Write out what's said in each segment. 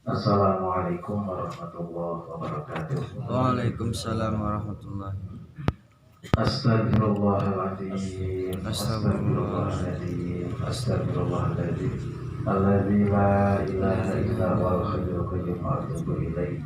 Assalamualaikum warahmatullahi wabarakatuh. Waalaikumsalam warahmatullahi. Astagfirullahaladzim. Astagfirullahaladzim. Astagfirullahaladzim. Alladzi la ilaha illa huwal hayyul qayyum wa atubu ilaih.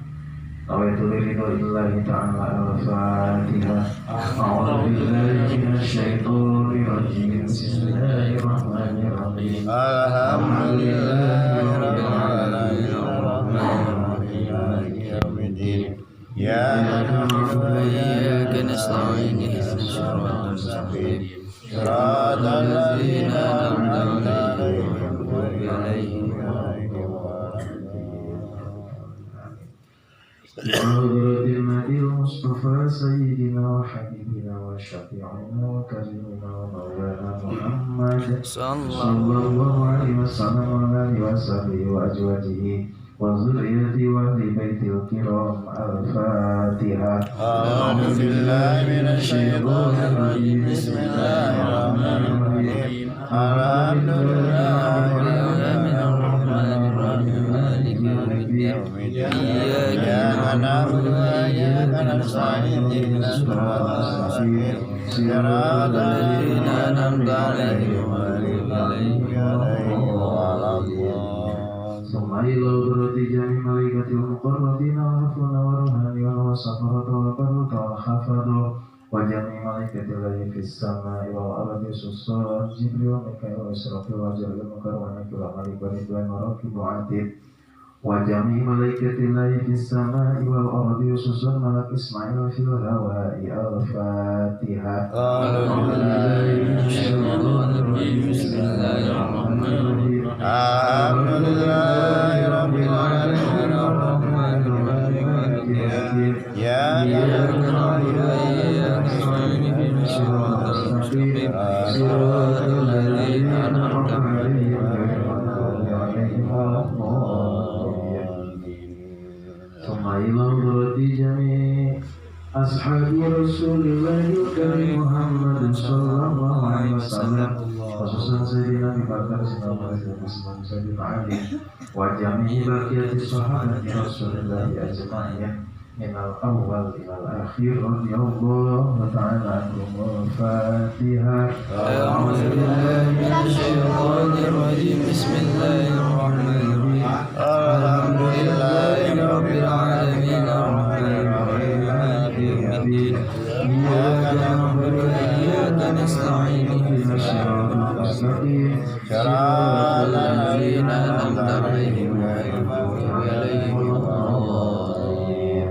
Nawaitu liridho illahi ta'ala al-Fatihah. A'udzu billahi minasyaitonir rajim. Bismillahirrahmanirrahim. Alhamdulillahi rabbil alamin arrahmanir rahim yaumiddin. Iyyaka na'budu wa iyyaka nasta'in ihdinas siratal mustaqim siratal ladzina an'amta 'alaihim ghairil maghdubi 'alaihim وحضرة النبي المصطفى سيدنا وحبيبنا وشفيعنا وكريمنا ومولانا محمد صلى الله عليه وسلم وعلى آله وصحبه وأزواجه وذريته وأهل بيته الكرام. الفاتحة. أعوذ بالله من الشيطان الرجيم. بسم الله الرحمن الرحيم. الحمد لله رب العالمين الرحمن الرحيم مالك يوم الدين. إياك نعبد وإياك نستعين اهدنا الصراط المستقيم صراط الذين أنعمت عليهم غير المغضوب عليهم ولا الضالين. ثم إلى حضرة جميع ملائكة المقربين والعفون والرهبان والسفرة والبرة والحفظة وجميع ملائكة الله في السماء والأرض خصوصا جبريل وميكائيل وإسرافيل وجبريل المكرم وميكائيل وملك ورضوان وراكب وعتيد وجميع ملائكة الله في السماء والأرض خصوصا ملك إسماعيل في الهواء. الفاتحة. أعوذ بالله من الشيطان الرجيم. بسم الله الرحمن الرحيم. الحمد لله رب العالمين الرحمن الرحيم مالك يوم الدين. إياك نعبد وإياك نستعين اهدنا الصراط المستقيم صراط الذين أنعمت عليهم غير المغضوب عليهم ولا الضالين. ثم إلى حضرة جميع أصحاب رسول الله الكريم محمد صلى الله عليه وسلم خصوصا سيدنا أبي بكر سيدنا عمر سيدنا علي وجميع بقية صحابة رسول الله أجمعين من الأول إلى الأخير رضي الله تعالى عنهم. الفاتحة. أعوذ بالله من الشيطان الرجيم. بسم الله الرحمن الرحيم. الحمد لله رب العالمين الرحمن الرحيم مالك يوم الدين. إياك نعبد وإياك نستعين اهدنا الصراط المستقيم صراط الذين أنعمت عليهم غير المغضوب عليهم ولا الضالين.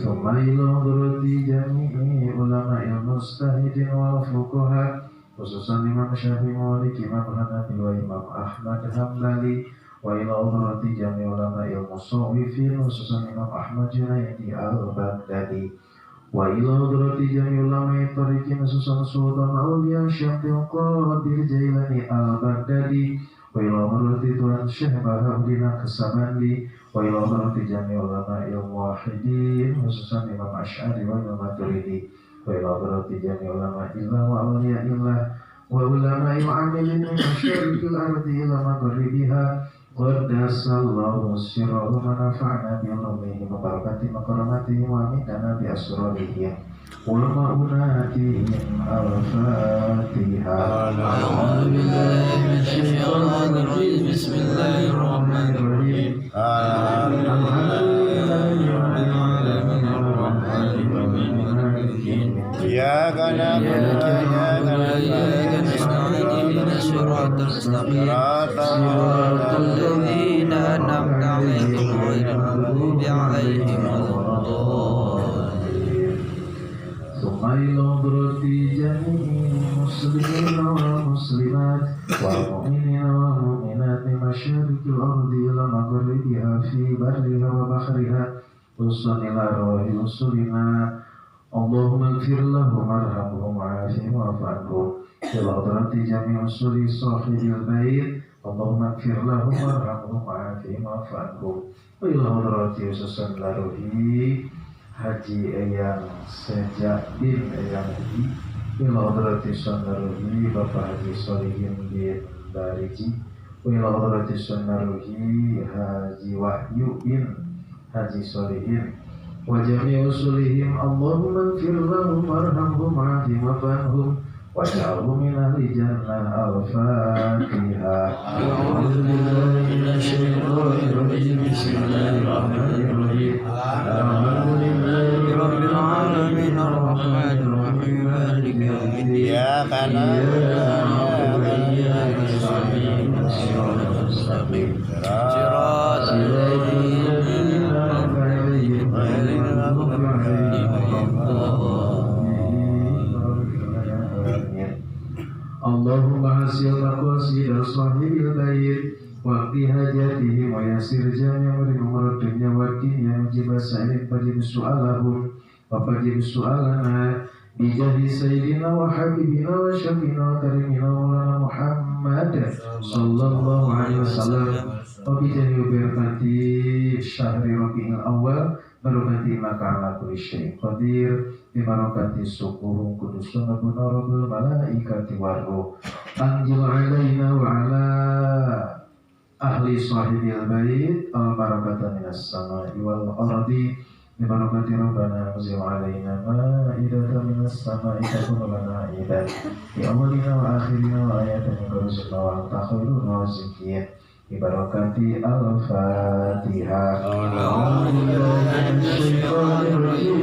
ثم إلى حضرة جميع علماء المجتهدين والفقهاء خصوصا إمام الشافعي ومالك إمام الحنفي وإمام أحمد حنبلي وإلى حضرة جميع علماء المصوفين خصوصا إمام أحمد جنيدي البغدادي وإلى حضرة جميع علماء الطريقين خصوصا سلطان أولياء الشيخ القادر جيلاني البغدادي وإلى حضرة tuan Syekh Bahaudin Kesamandi وإلى حضرة جميع علماء الموحدين خصوصا إمام أشعري وإمام ماتريدي وإلى حضرة جميع علماء الله وأولياء الله وعلماء العاملين من مشارق الأرض إلى مغربها قدس الله سرهم ونفعنا بعلومهم وبركات مكرماتهم وأمدنا بأسرارهم ومؤناتهم. الفاتحة. أعوذ بالله من الشيطان الرجيم. بسم الله الرحمن الرحيم. الحمد لله رب العالمين الرحمن الرحيم مالك يوم الدين. إياك نعبد وإياك نستعين اهدنا الصراط المستقيم صراط الذين أنعمت عليهم غير المغضوب عليهم ولا الضالين. ثم إلى حضرة جميع المسلمين والمسلمات والمؤمنين والمؤمنات من مشارق الأرض إلى مغربها في برها وبحرها خصوصا إلى أرواح رسلنا. اللهم اغفر لهم وارحمهم وعافهم واعف عنهم. إلى حضرة جميع رسل صاحب البيت. اللهم اغفر لهم وارحمهم وعافهم واعف عنهم. وإلى حضرة خصوصا Laruhi Haji Eyang Sejak bin Eyang Haji Ila Hadrati Sandaruhi Bapak Haji Solihin bin Bariji wa ila hadrati sunaruhi Haji Wahyu bin Haji Solihin wa jami usulihim Allahumma ighfir lahum warhamhum wa'afihim wa'anhum waj'alhum min ahli jannah. Al-Fatihah. A'udzu billahi minasyaitonir rajim. Bismillahirrahmanirrahim. Alhamdulillahi rabbil alamin arrahmanir rahim maliki yaumiddin. Iyyaka na'budu wa iyyaka nasta'in. Shiratal mustaqim. Shiratal ladzina an'amta 'alaihim ghairil maghdubi 'alaihim waladdallin. Allahumma hasil maqasid sahibil bait waqti hajatihim wa yasir jami' umur dunya wa din ya mujib sa'il fajib su'alahum wa fajib su'alana bijahi sayyidina wa habibina wa syafi'ina wa karimina maulana Muhammad sallallahu alaihi wasallam wa bijahi barakati syahri rabi'il awal barakati makana kulli syai'in qadir bi barakati sukuhum kudusun rabbuna rabbul malaikati waruh anjil alaina wa ala ahli sahibil bait al barakatan minas samai wal ardi bi barakati rabbana muzil alaina ma'idatan minas samai takunu lana aidan bi awalina wa akhirina wa ayatan min rasulina wa anta khairun raziqin bi barakati al-Fatihah.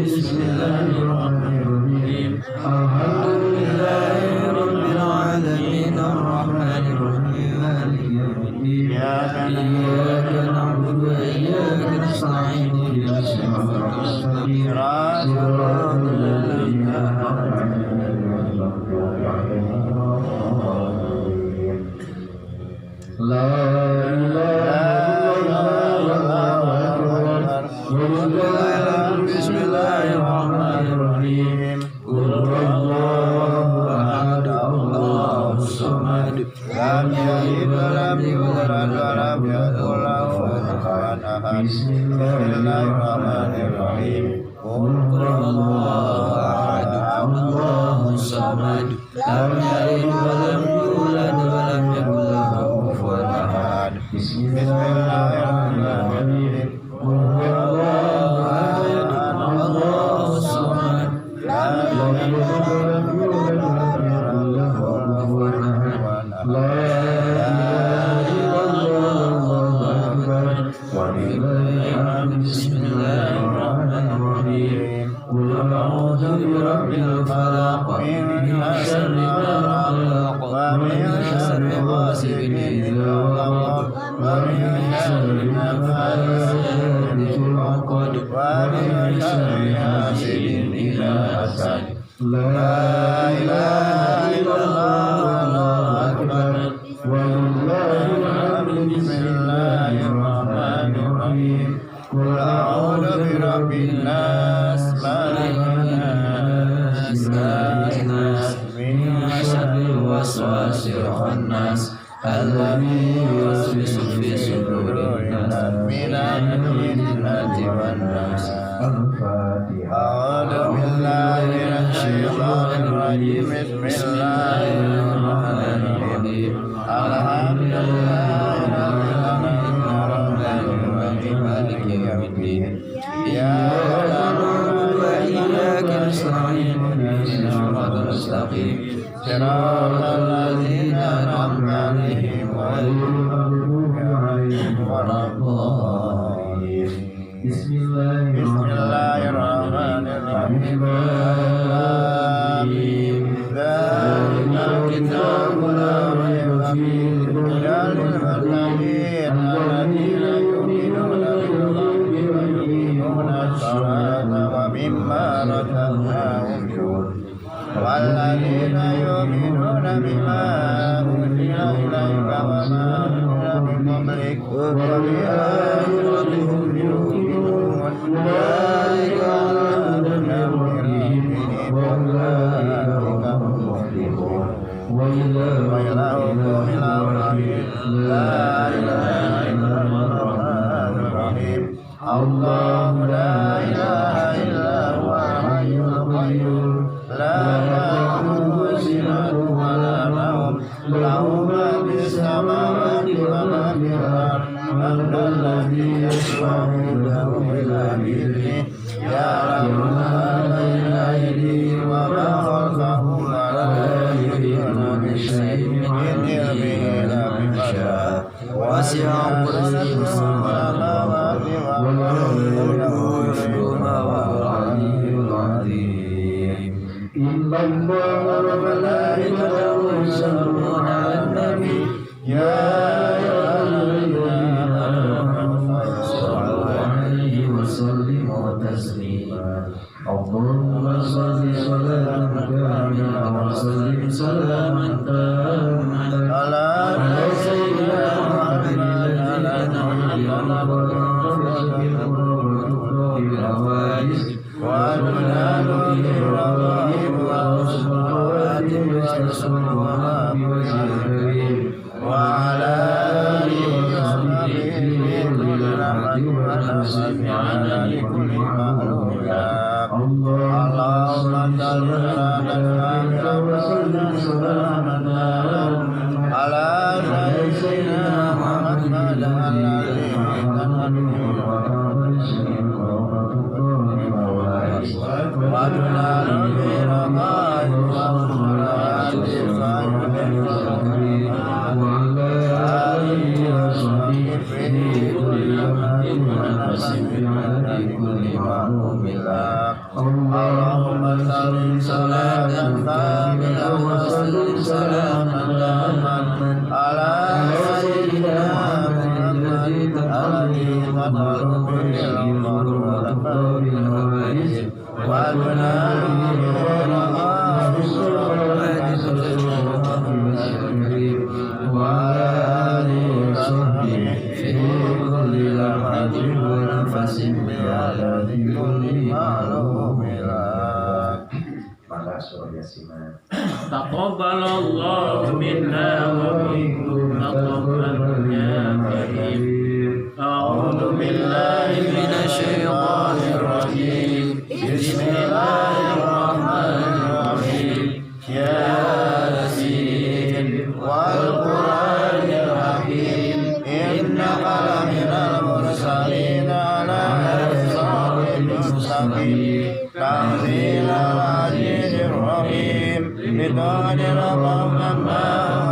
Bismillahirrahmanirrahim. Alhamdulillahi rabbil alamin arrahmanir rahim maliki yaumiddin. Iyyaka na'budu wa iyyaka nasta'in. Ihdinas siratal mustaqim. Siratal ladzina an'amta 'alaihim ghairil maghdubi 'alaihim waladdallin. La Bismillahirrahmanirrahim. Qul huwallahu ahad, Allahus samad, lam yalid wa lam yulad wa lam yakul lahu kufuwan ahad. Bismillahirrahmanirrahim. Qul huwallahu ahad, Allahus samad, lam yalid wa lam yulad wa lam yakul lahu kufuwan ahad. Bismillahirrahmanirrahim. Qul huwallahu ahad, Allahus samad, lam yalid wa lam yulad wa lam yakul lahu kufuwan ahad. La ilaha illallah, Allahu akbar, walillahil hamd. Bismillahirrahmanirrahim. Qul a'udzu birabbil falaq, min syarri ma khalaq, wa min syarri ghasidin idza waqab, wa min syarri nafathati fil 'uqad, wa min syarri hasidin idza hasad. La ilaha illallah, Allahu akbar, walillahil hamd. Bismillahirrahmanirrahim. Qul a'udzu birabbin nas, malikin nas, ilahin nas, min syarril waswasil khannas, alladzi yuwaswisu fi sudurin nas, minal jinnati wan nas. Al-Fatihah. A'udzu billahi minasyaitonir rajim. Bismillahirrahmanirrahim. Alhamdulillahi rabbil alamin arrahmanir rahim maliki yaumiddin. Iyyaka na'budu wa iyyaka nasta'in. Ihdinas siratal mustaqim. Shiratal ladzina an'amta 'alaihim ghairil maghdubi 'alaihim waladdallin. Bismillahirrahmanirrahim. Dzalikal kitabu la raiba fihi hudan lil muttaqin alladzina yu'minuna bil ghaibi wa yuqimuna as-salata wa mimma razaqnahum yunfiqun. والذين يؤمنون بما أنزل إليك وما أنزل من قبلك وبالآخرة هم يوقنون أولئك على هدى من ربهم وأولئك هم المفلحون وإلهكم إله واحد لا إله إلا هو الرحمن الرحيم الله لا إله إلا هو الحي القيوم لا تأخذه سنة ولا نوم له ما في السماوات يشفعونه إلا بإذنه يعلم ما بين أيديهم وما خلفهم ولا يحيطون بشيء من علمه إلا بما شاء وسع كرسيه السماوات والأرض وما هو العلي العظيم إن الله وملائكته يصلون على النبي يا أيها الذين آمنوا صلوا عليه وسلموا تسليما اللهم صل صلاة كاملة وسلم سلاما تاما على سيدنا محمد الذي أنعم بالحوادث وأنال به الرغائب والصلوات والصلوات بوجه الكريم وعلى آله وصحبه بكل رحمة ونصر على كل مخلوق اللهم صل على وسلم سلاما على سيدنا محمد الذي وأنال به الرغائب والصلوات وعلى آله وصحبه بكل رحمة ونصر على كل مخلوق اللهم صل صلاة كاملة وسلم سلاما تاما على سيدنا محمد الذي تطهر به الأمر وتقضى بالهوائج وتنال به الرغائب والصلوات وعلى آله وصحبه في كل لحظة ونفس بعدد كل معلوم تقبل الله منا ومنكم تقبل يا كريم أعوذ بالله من الشيطان الرجيم بسم الله الرحمن الرحيم ياسين والقرآن الحكيم إنك لمن المرسلين على صراط مستقيم تنزيل العزيز الرحيم لتنذر قوما ما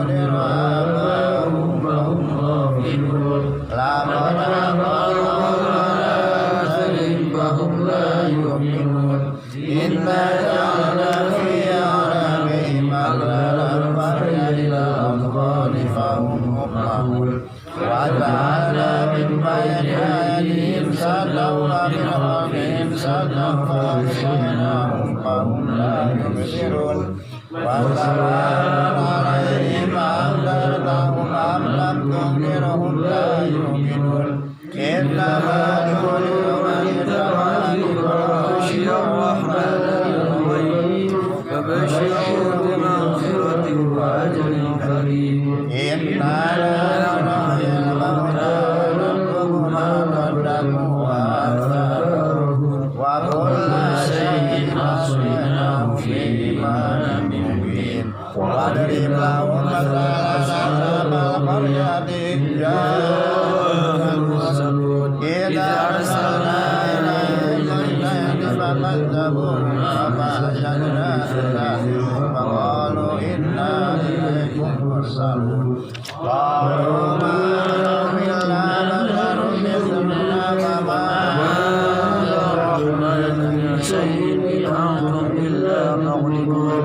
أنذر آباؤهم فهم غافلون لقد أبصروا على أثرهم فهم لا يؤمنون إنا جعلنا في أعناقهم أغلالا فهي إلى الأذقان فهم مقمحون وجعلنا من بين أيديهم سدا ومن خلفهم سدا فأغشيناهم فهم لا يبصرون وسواء عليهم أنذرتهم أم لم تنذرهم لا يؤمنون إنما تنذر من اتبع الذكر وخشي الرحمن بالغيب فبشره بمغفرة وأجر كريم إنا لا نحيي الموتى ونكتب ما قدموا وآثارهم وكل شيء أحصيناه في إمام مبين واضرب لهم مثل أصحاب القرية إذ جاءها المرسلون إذ أرسلنا إليهم اثنين فكذبوهما فأزلنا ثلاثهم فقالوا إنا إليكم مرسلون قالوا ما نحن إلا بشر مثلنا وما أنزل الرحمن من شيء إن أنتم إلا مغربون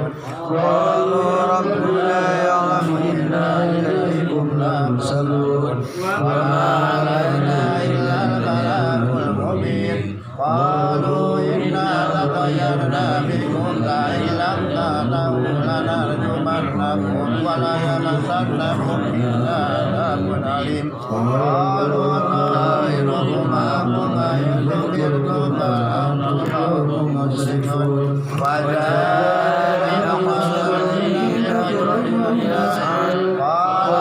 قالوا ربنا يعلم إنا إليكم لمرسلون وما علينا إلا البلاغ المبين قالوا إنا تطيرنا بكم لئن لم تنتهوا لنرجمنكم وليمسنكم منا عذاب أليم قالوا طائركم معكم أئن ذكرتم بل أنتم قوم مسرفون وجاءهم الذين كفروا يسعون قال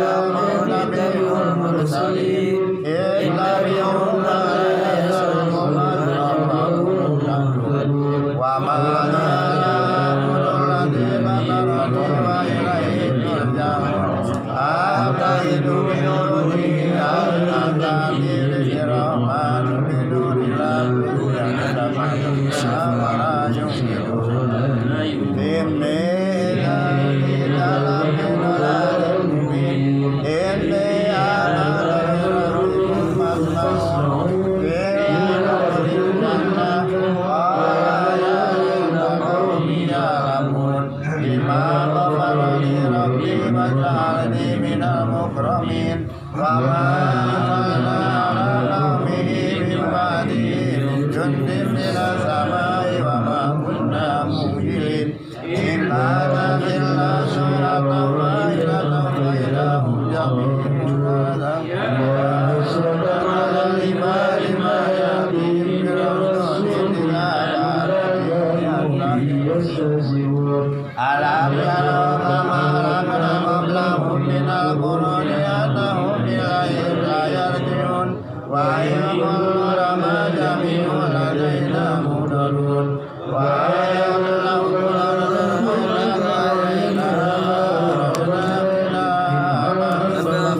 يأمرون بهم المرسلين إن تبعوا ما يسرهم وما يعبد الذي بطرته وإليه ترجعون أتيت بنوره أن يضل ما جميع لدينا مدرون ويملأ الأرض الخير علينا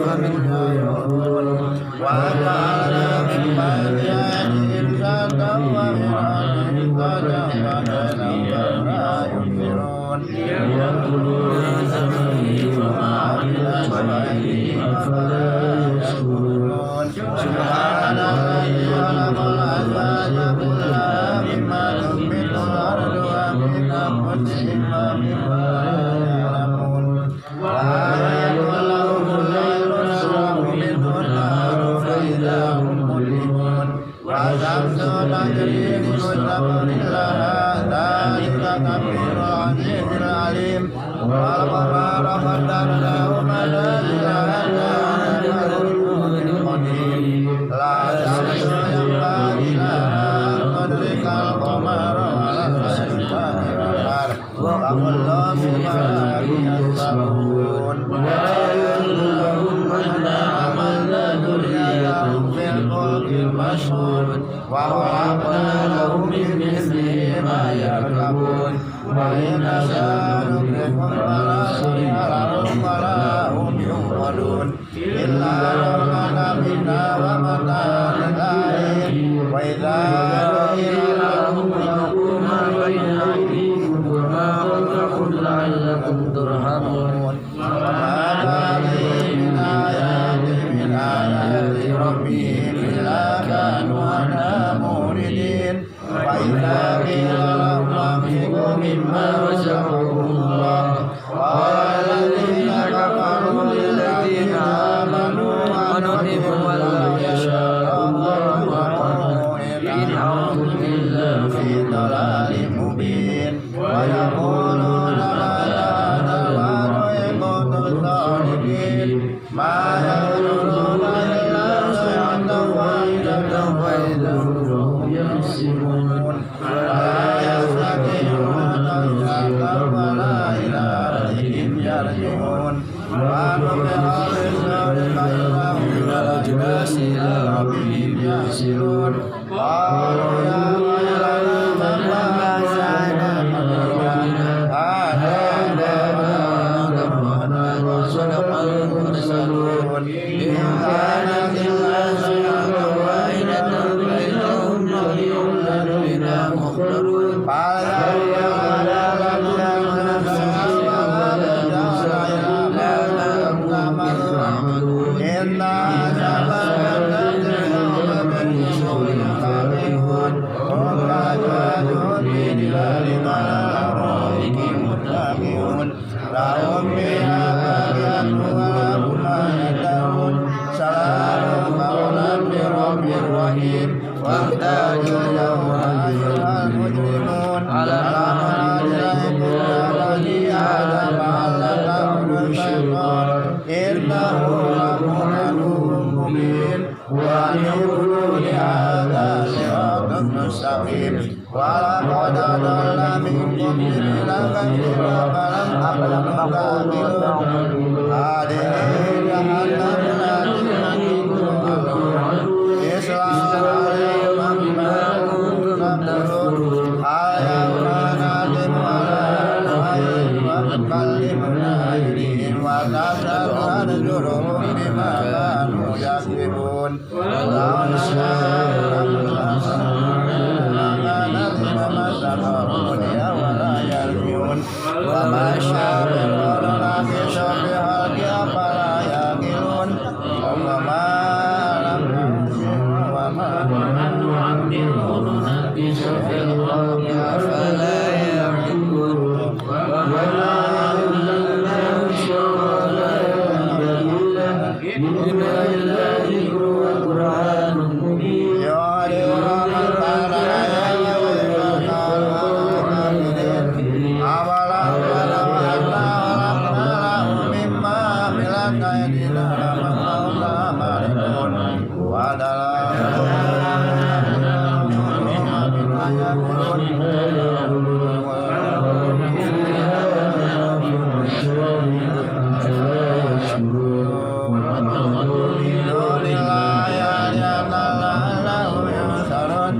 فمنها يأكلون وجعلنا من بين أيديهم سدا ومن خلفهم سدا وكذلك لا ينذرون يأكلون ثمره وما بالأسفل أفلا يشكرون سبحان الذي خلق الأزواج كلها مما تنبت الأرض ومن أنفسهم ومما يعلمون وآية لهم الليل نسلخ منه النهار فإذا هم مظلمون والشمس تجري لمستقر لها ذلك تقدير العزيز العليم والقمر قدرناه منازل حتى عاد القدير لا شمس ينبغي لها أن تدرك القمر ولا الشمس وكل في فلك يسبحون ويقول أن عملنا ذريتهم في الفلك المشحون وخلقنا لهم من مثله ما يركبون وإن نشاء نغرقهم فلا صريخ لهم ولا هم ينقذون إلا رحمة منا ومتاعا للآخرين وإذا قيل لهم اتقوا ما بين أيديكم وما خلفكم لعلكم ترحمون وما هذه من آيات ربهم إلا كانوا عنها موردين وإذا قيل لهم أنفقوا مما رزقكم الله قال الذين كفروا للذين آمنوا أنطعم من لو يشاء الله إن أنتم إلا في ضلال مبين ويقولون ماذا نفعل إن كنتم صادقين ما يقولون إلا صيحة واحدة فإذا هم يخصمون ولا يستطيعون تنزيلا ولا إلى ربهم يرجعون ونفخ في الصور فإذا هم من الأجداث إلى ربهم يحشرون قالوا يا ويلنا من بعثنا من مرقدنا هذا ما وعد الرحمن وصدق المرسلون إن كانت إلا صيحة واحدة فإذا هم جميع لدينا محضرون لهم فيها فاكهة ولهم ما يدعون سلام قولا من رب رحيم وامتازوا اليوم أيها المجرمون ألم نجعل بني آدم علمه الشيطان إنه لكم عدو مبين وأن يقولوا هذا صراط مستقيم ولقد أضل منكم جبلا كثيرا فلم أكن تعقلون هذه جهنم التي اصلوها اليوم بما كنتم تكفرون يوم نختم على أفواههم وتكلمنا أيديهم وتشهد أرجلهم بما كانوا يكسبون ولو نشاء ولا يرجعون وما شاء الله في شرها أفلا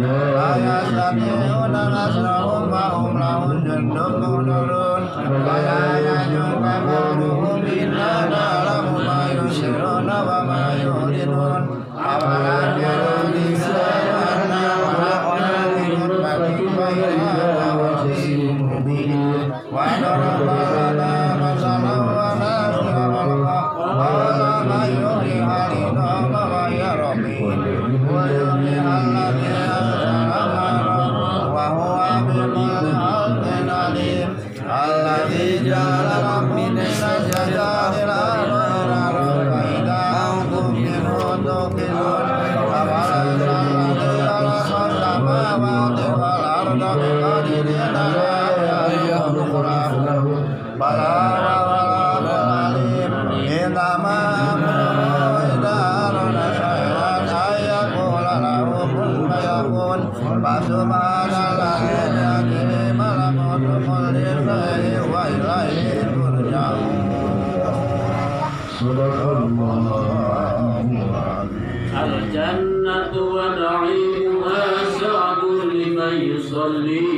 لا يستطيعون نصرهم وهم لهم جند مهضرون ولا يحزنك قولهم إنا نعلم ما يسرون وما يعلنون أولم يروا الإنسان أنا خلقنا من نطفة فإذا هو خصيم مبين وضرب لنا مثلا ونسي خلقه قال من يحيي العظام وهي رميم ويحيي الذي أنشأها وهو بكل خلق عليم الذي جعل لكم من الشجر الأخضر فإذا أنتم منه توقدون أولم الذي خلق السماوات والأرض بقدر أن يخلق لهم بلى وهو عليم إنما أمره إذا أراد شيئا أن يقول له كن فيكون فسبحان الذي بيده ملكوت كل شيء وإليه ترجعون. صدق الله العظيم. الجنة ونعيمها سعد لمن يصلي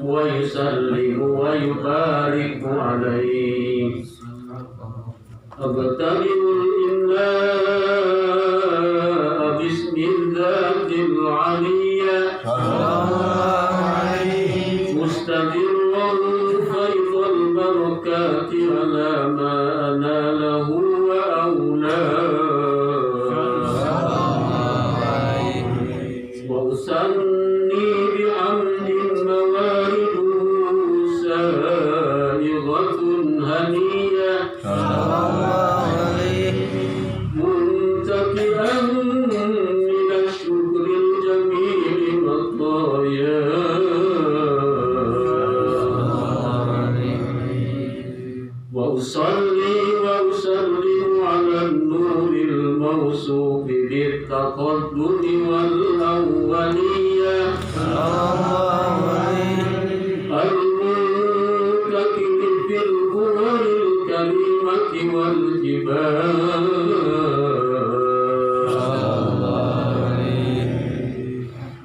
ويسلم ويبارك عليه. أبتدئ الإملاء باسم الذات العلية مستدرا فيض البركات على ما أناله وأثني بحمد موارد سائغة هنية منتقئا من الشكر الجميل والطايا وأصلي وأسلم على النور الموصوف بالتقدم والأولية المنتقل في القمر الكريمة والجبال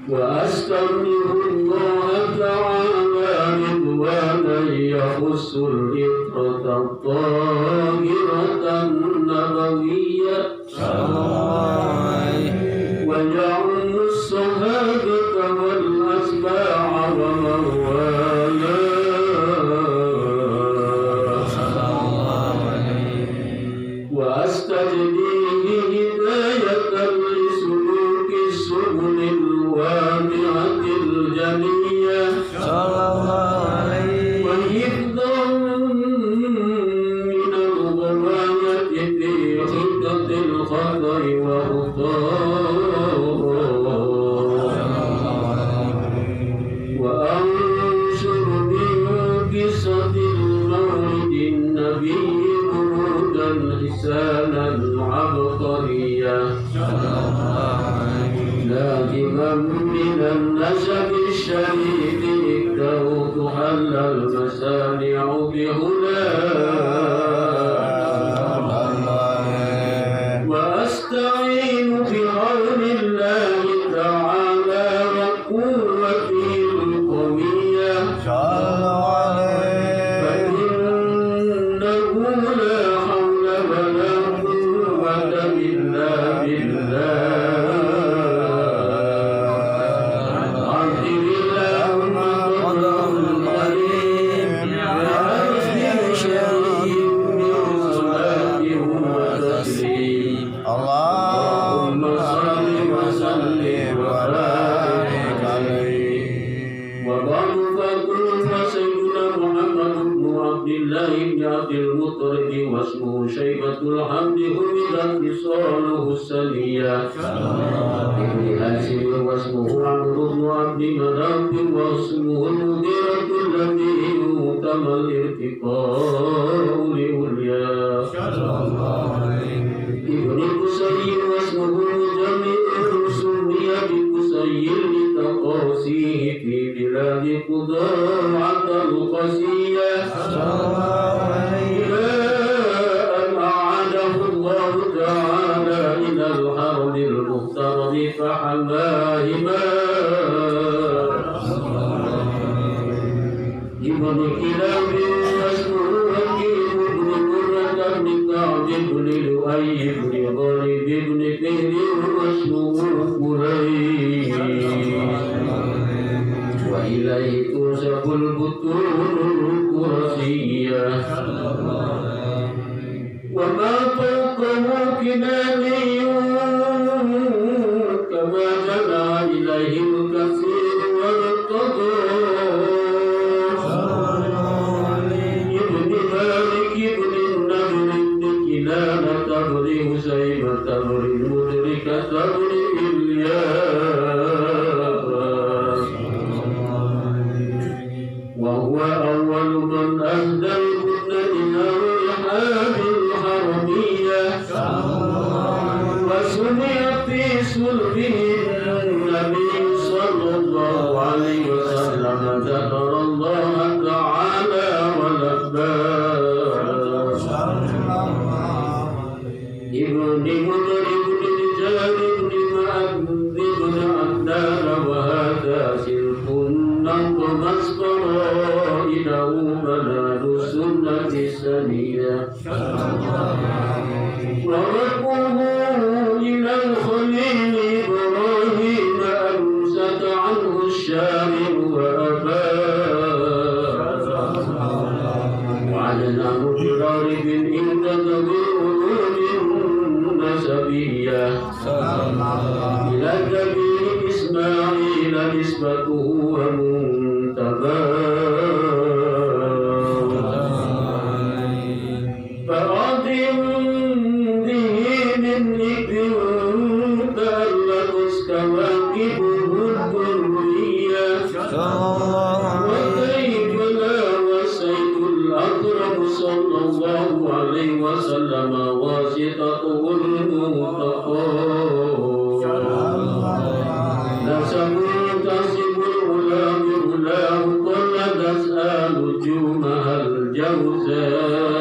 وأستغفر الله تعالى رضوانا يخص الإطرة الطاهرة النبوية ويعم الصحابة والأتباع ومن وأستجديه هداية لسلوك السبل الواسعة الجمية وحفظا من الغواية في حدة الخطأ وأنشر من قصة المولد النبي ورود حسانا عبقريا لازما من النسب الشريف اكتوت حل المسامع بهدى وأستعين بعون الله تعالى وقوته القوية فإنه لا حول ولا قوة إلا بالله. عظم اللهم قدر الكريم بحسن شريف من صلاة وتسليم. اللهم صل وسلم وبارك عليه. وبعد فقل سيدنا محمد بن عبد الله بن عبد المطلب واسمه شيبة الحمد حمدت خصاله السنية ابن هاشم واسمه عمرو بن عبد مناف واسمه المغيرة التي يؤتم الارتقاء لأولياء ابن قصي واسمه جميع سمي بقصي لتقاسيه في بلاد قضاعة القسية إلى أن أعاده الله تعالى إلى الحرم المفترض فحمى فاهما ابن كلاب واسمه وكيل بن مرة بن كعب بن لؤي بن غالب بن فهر واسمه قريش وإليه تنسب البطون القرشية وما فوقه كناني كما جمع إليه الكثير وارتضى ابن مالك بن النضر بن كنانة بن هزيمة بن مدركة بن إلياس وهو أول من أهدى الهدن إلى رحاب الحرمية وسمي في صلبه النبي صلى الله عليه وسلم ذكر الله تعالى ولباس ابن مدر بن رجال بن مأذ بن عدنان وهذا سلف نظم إنه بلاد السنة السنية وربه إلى الخليل إبراهيم أمسك عنه الشارع وأباه وعلناه برارب انتدى بالعلوم النسبية إلى النبي إسماعيل نسبته ومنتباه فأعظم به من ذكر تألقت كواكبه الدرية وكيف لا وسيد الأكرم صلى الله عليه وسلم واسطته المنتقى نسب تسب الغلام غلام قل تسأل جومها الجوزاء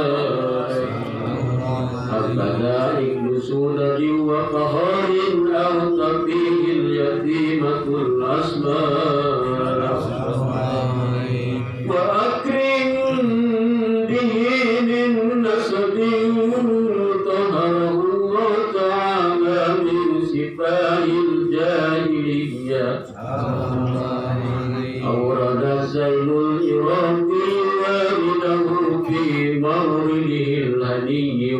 هكذا ابن سودة وقهار أو تقيه اليتيمة الأسماء وأكرم به من نسب طهره الله تعالى من سفاه الجاهلية أورد الزين العراقي والده في مورده الهدي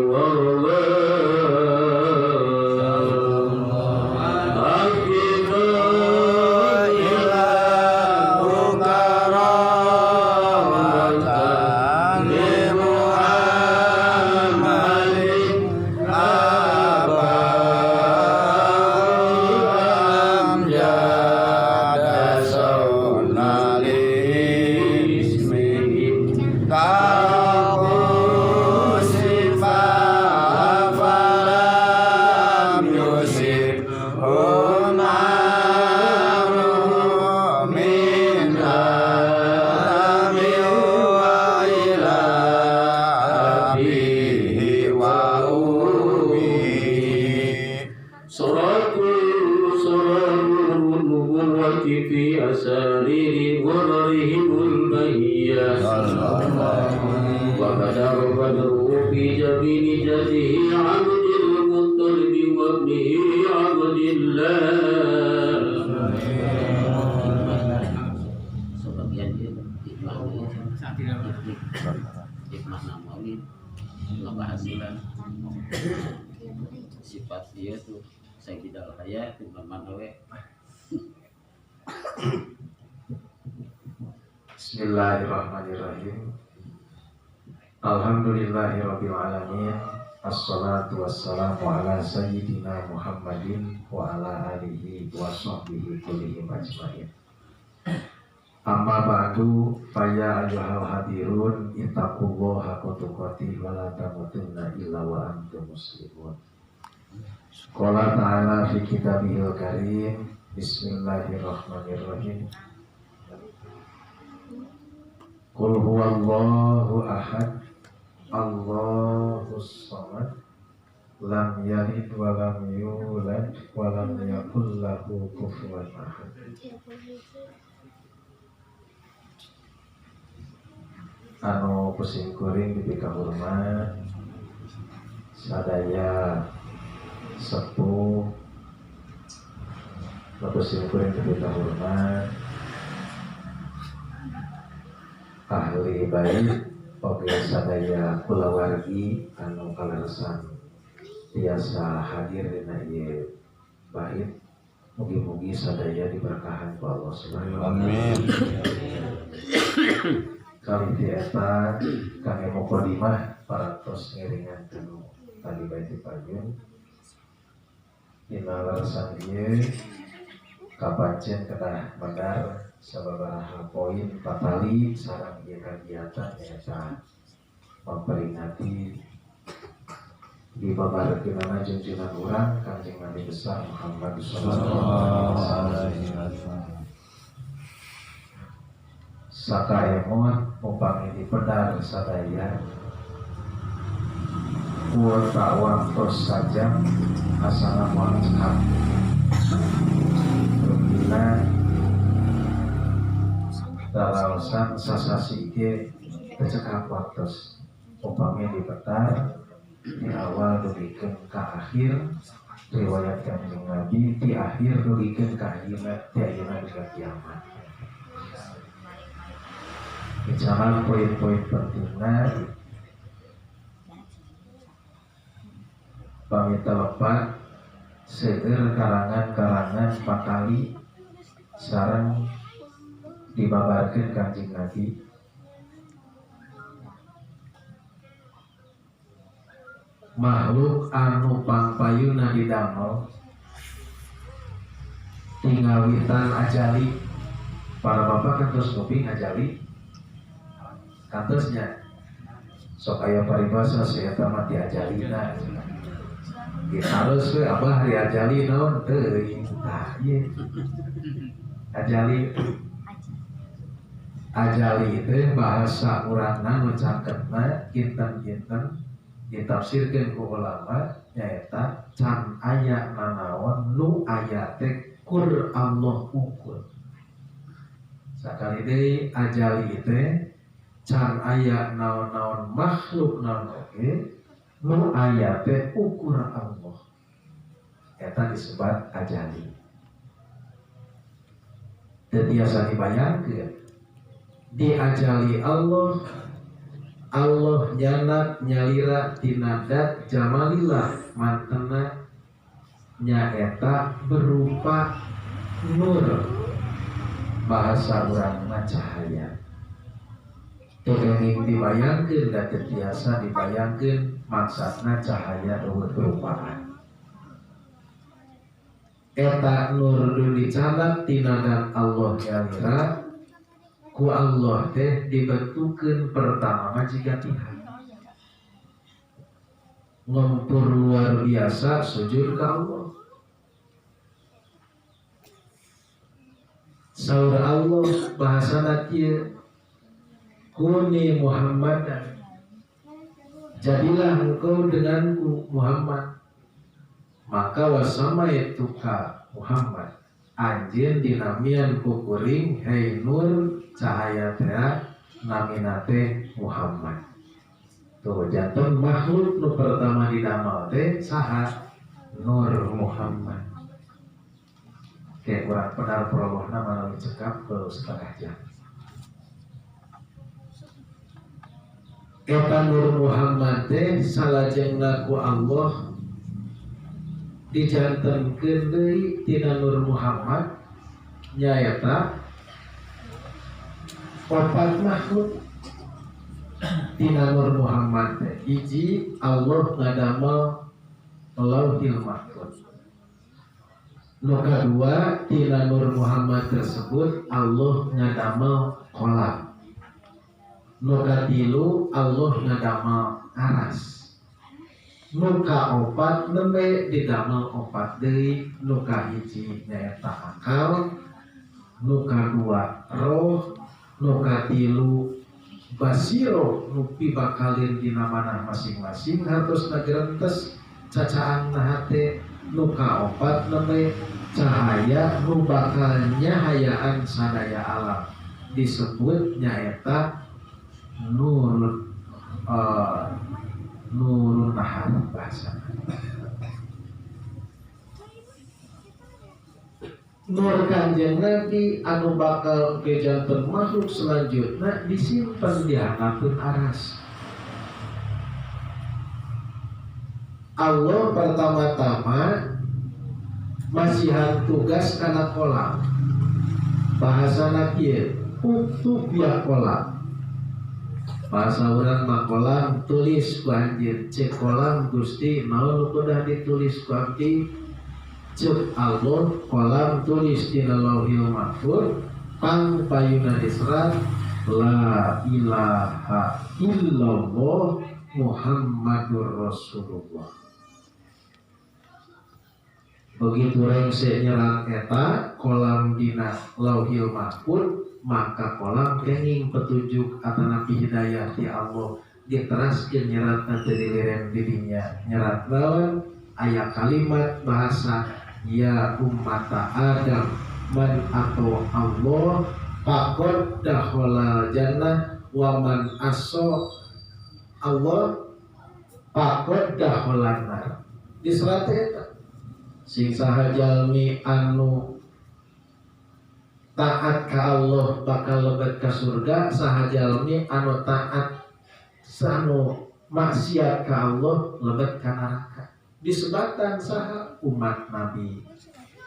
sifat dia tuh saya tidak kaya tuh mana we. Bismillahirrahmanirrahim. Alhamdulillahirabbil alamin. Assalatu wassalamu ala sayyidina Muhammadin wa ala alihi wa sahbihi kullihim ajmain. Amma ba'du faya ayyuhal hadirun ittaqullaha haqqa tuqatih wa la tamutunna illa wa antum muslimun. Qala ta'ala fi kitabihil karim. Bismillahirrahmanirrahim. Qul huwallahu ahad, Allahus samad, lam yalid wa lam yulad wa lam yakul lahu kufuwan ahad. Anu pusing kuring diberi hormat sadaya sepuh, anu pusing kuring diberi hormat ahli baik, oge sadaya kulawargi anu kaleresan biasa hadir dina ieu bait. Mugi-mugi sadaya diberkahan ku Allah Subhanahu wa taala. Amin. Kali tiasa kami mukadimah parantos ngiringan kanu tadi bait payun dina leresan ieu kapancen kedah benar sababaraha poin patali sareng ieu kagiatan nyaeta memperingati dibabarkeunana junjungan urang Kanjeng Nabi besar Muhammad sallallahu alaihi wasallam. Sakaemot upami dipedar sadaya kuota waktos saja assalamualaikum rukina dalawasan sasasi ke kecekap waktos upami dipedar di awal dugikeun ka akhir riwayat Kanjeng Nabi di akhir dugikeun ka ayeuna ti ayeuna dina kiamat. Bicara poin-poin pentingnya pamit telepat seueur karangan-karangan pakali sareng dibabarkeun Kanjeng Nabi. Makhluk anu pangpayuna didamel tinggawitan ajali. Para bapak kan terus nguping ajali kantosnya sok aya paribasa saya mati ajalina gitu harus we abah hari ajali naon teuing tah ieu ajali teh bahasa urangna nu cakepna kinten-kinten ditafsirkeun ku ulama nyaeta can aya nanaon nu aya teh kur Allah ukur. Sakali deui ajali teh can aya naon-naon makhluk naon oge nu aya teh ukur Allah. Eta disebut ajali. Teu tiasa dibayangkeun di ajali Allah nyanak nyalira tina dat jamalillah mantena nyaeta berupa nur bahasa urangna cahaya. Tenging dibayangkeun da teu tiasa dibayangkeun maksudna cahaya berupaan. Eta nur dicatat tina dan Allah nyalira ku Allah teh dibentukeun pertama jika Tuhan ngempur luar biasa sujud ke Allah. Saur Allah bahasana kieu kuni Muhammadan, jadilah engkau denganku Muhammad, maka wasamaituka Muhammad, anjeun dinamian ku kuring hei nur cahaya teh namina teh Muhammad. Tuh janten makhluk nu pertama didamel teh saha? Nur Muhammad. Kayak kurang pedal prologna manawi cekap ke setengah jam. Eta Nur Muhammad teh salajengna ku Allah dijantenkeun deui tina Nur Muhammad nyaeta opat makhluk tina Nur Muhammad teh. Hiji Allah ngadamel Lauhil Mahfuz. Nu kadua tina Nur Muhammad tersebut Allah ngadamel Qalam. Nu katilu Allah ngadamel Aras. Nu kaopat nembe didamel opat deui. Nu kahiji nyaeta akal, nu kadua roh, nu katilu basiro nu pibakalin dina manah masing-masing hartos nagerentes cacaan nahate nu kaopat nembe cahaya nu bakal nyahayaan sadaya alam disebut nyaeta nurun nahar bahasa nur Kanjeng Nabi anu bakal kejanten makhluk selanjutnya disimpan di hanapeun aras. Allah pertama-tama masihan tugas kana kolam. Bahasana kieu utuh biak kolam. Bahasa urang mah kolam tulis ku anjeun, cek kolam Gusti naon nu kudu ditulis ku abdi. Cuk Allah kolam tulis di Lauhil Mahfuz pang payuna Isra la ilaha illallah Muhammadur Rasulullah. Begitu rengse nyerang eta kolam dina Lauhil Mahfuz maka kolam kenging petunjuk atanapi hidayah ti Allah diteraskeun nyerat nanti dilirem didinya nyerat lawan aya kalimat bahasa ya ummata Adam man atau Allah faqad dakhala jannah wa man aso Allah faqad dakhala nar. Di surat eta sing saha jalmi anu taat ka Allah bakal lebet ka surga, saha jalmi anu taat sanu maksiat ka Allah lebet ka neraka. Disebatan saha umat Nabi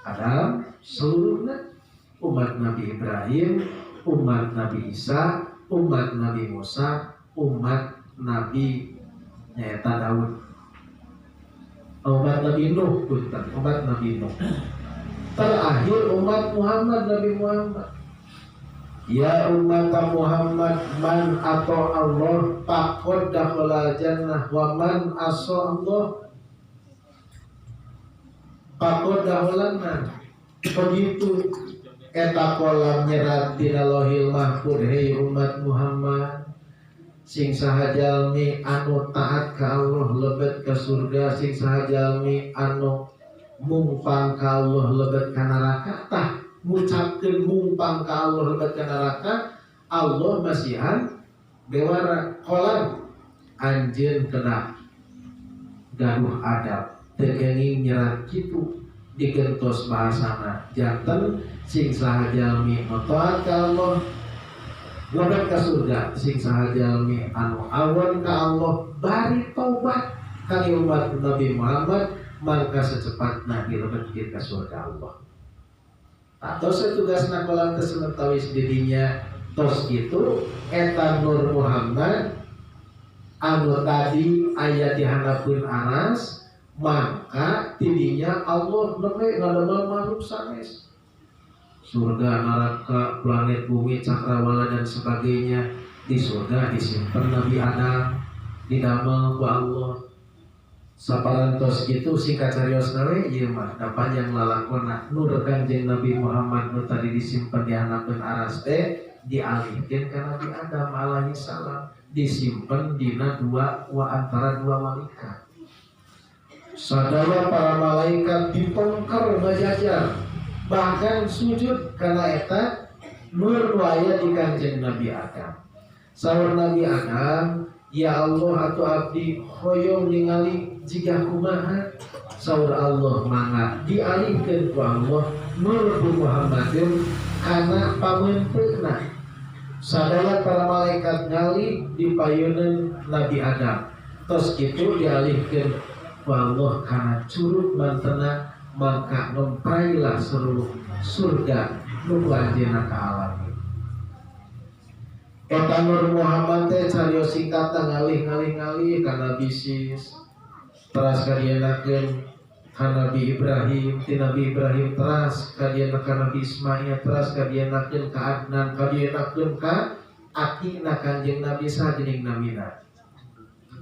Adam seluruhnya, umat Nabi Ibrahim, umat Nabi Isa, umat Nabi Musa, umat Nabi nyata Daud, umat Nabi Nuh, umat Nabi Nuh, terakhir umat Muhammad, Nabi Muhammad. Ya umat Muhammad man atau Allah faqad dakhala jannah wa man asa Allah faqad dakhala nar. Begitu eta kolam nyerat dina Lauhil Mahfuz, hei umat Muhammad sing saha jalmi anu taat ka Allah lebet ka surga, sing saha jalmi anu mumpang ka Allah lebet ka neraka. Tah ngucapkeun mumpang ka Allah lebet ka neraka, Allah masihan bewara kolam anjeun kena gaduh adab teu kenging nyerat kitu digentos bahasana janten sing saha jalmi anu taat ka Allah lebet ka surga, sing saha jalmi anu awan ka Allah bari taubat ka umat Nabi Muhammad mangka secepatna dilebetkeun ka surga Allah. Atau setugasna kolam tersebut tawis didinya tos gitu eta Nur Muhammad anu tadi aya di hanapeun aras maka tidinya Allah nembe ngademel makhluk sanes surga, neraka, planet bumi, cakrawala dan sebagainya. Di surga disimpan Nabi Adam didamel ku Allah. Saparantos gitu singkat carios nawe ieu mah da panjang lalakonna nur Kanjeng Nabi Muhammad nu tadi disimpan di hanapeun aras teh dialihkeun ka Nabi Adam alaihi salam, disimpan dina antara dua malaikat. Sadaya para malaikat dipengker ngajajar bahkan sujud karena eta nur waya di Kanjeng Nabi Adam. Saur Nabi Adam, ya Allah atuh abdi hoyong ningali jika kumaha. Saur Allah mangga dialihkeun ku Allah nur Muhammadin kana pameunteukna. Sadaya para malaikat ngali di payeuneun Nabi Adam. Tos kitu dialihkeun ku Allah kana curug mantena maka memprailah seluruh surga nu anjeunna ka alam. Eta Nur Muhammad teh carios singkatna ngalih kana bisis teras kadienakeun ka Nabi Ibrahim, ti Nabi Ibrahim teras kadieuna ka Nabi Ismail, teras kadienakeun ka Adnan, kadienakeun ka akina Kanjeng Nabi sajening namina.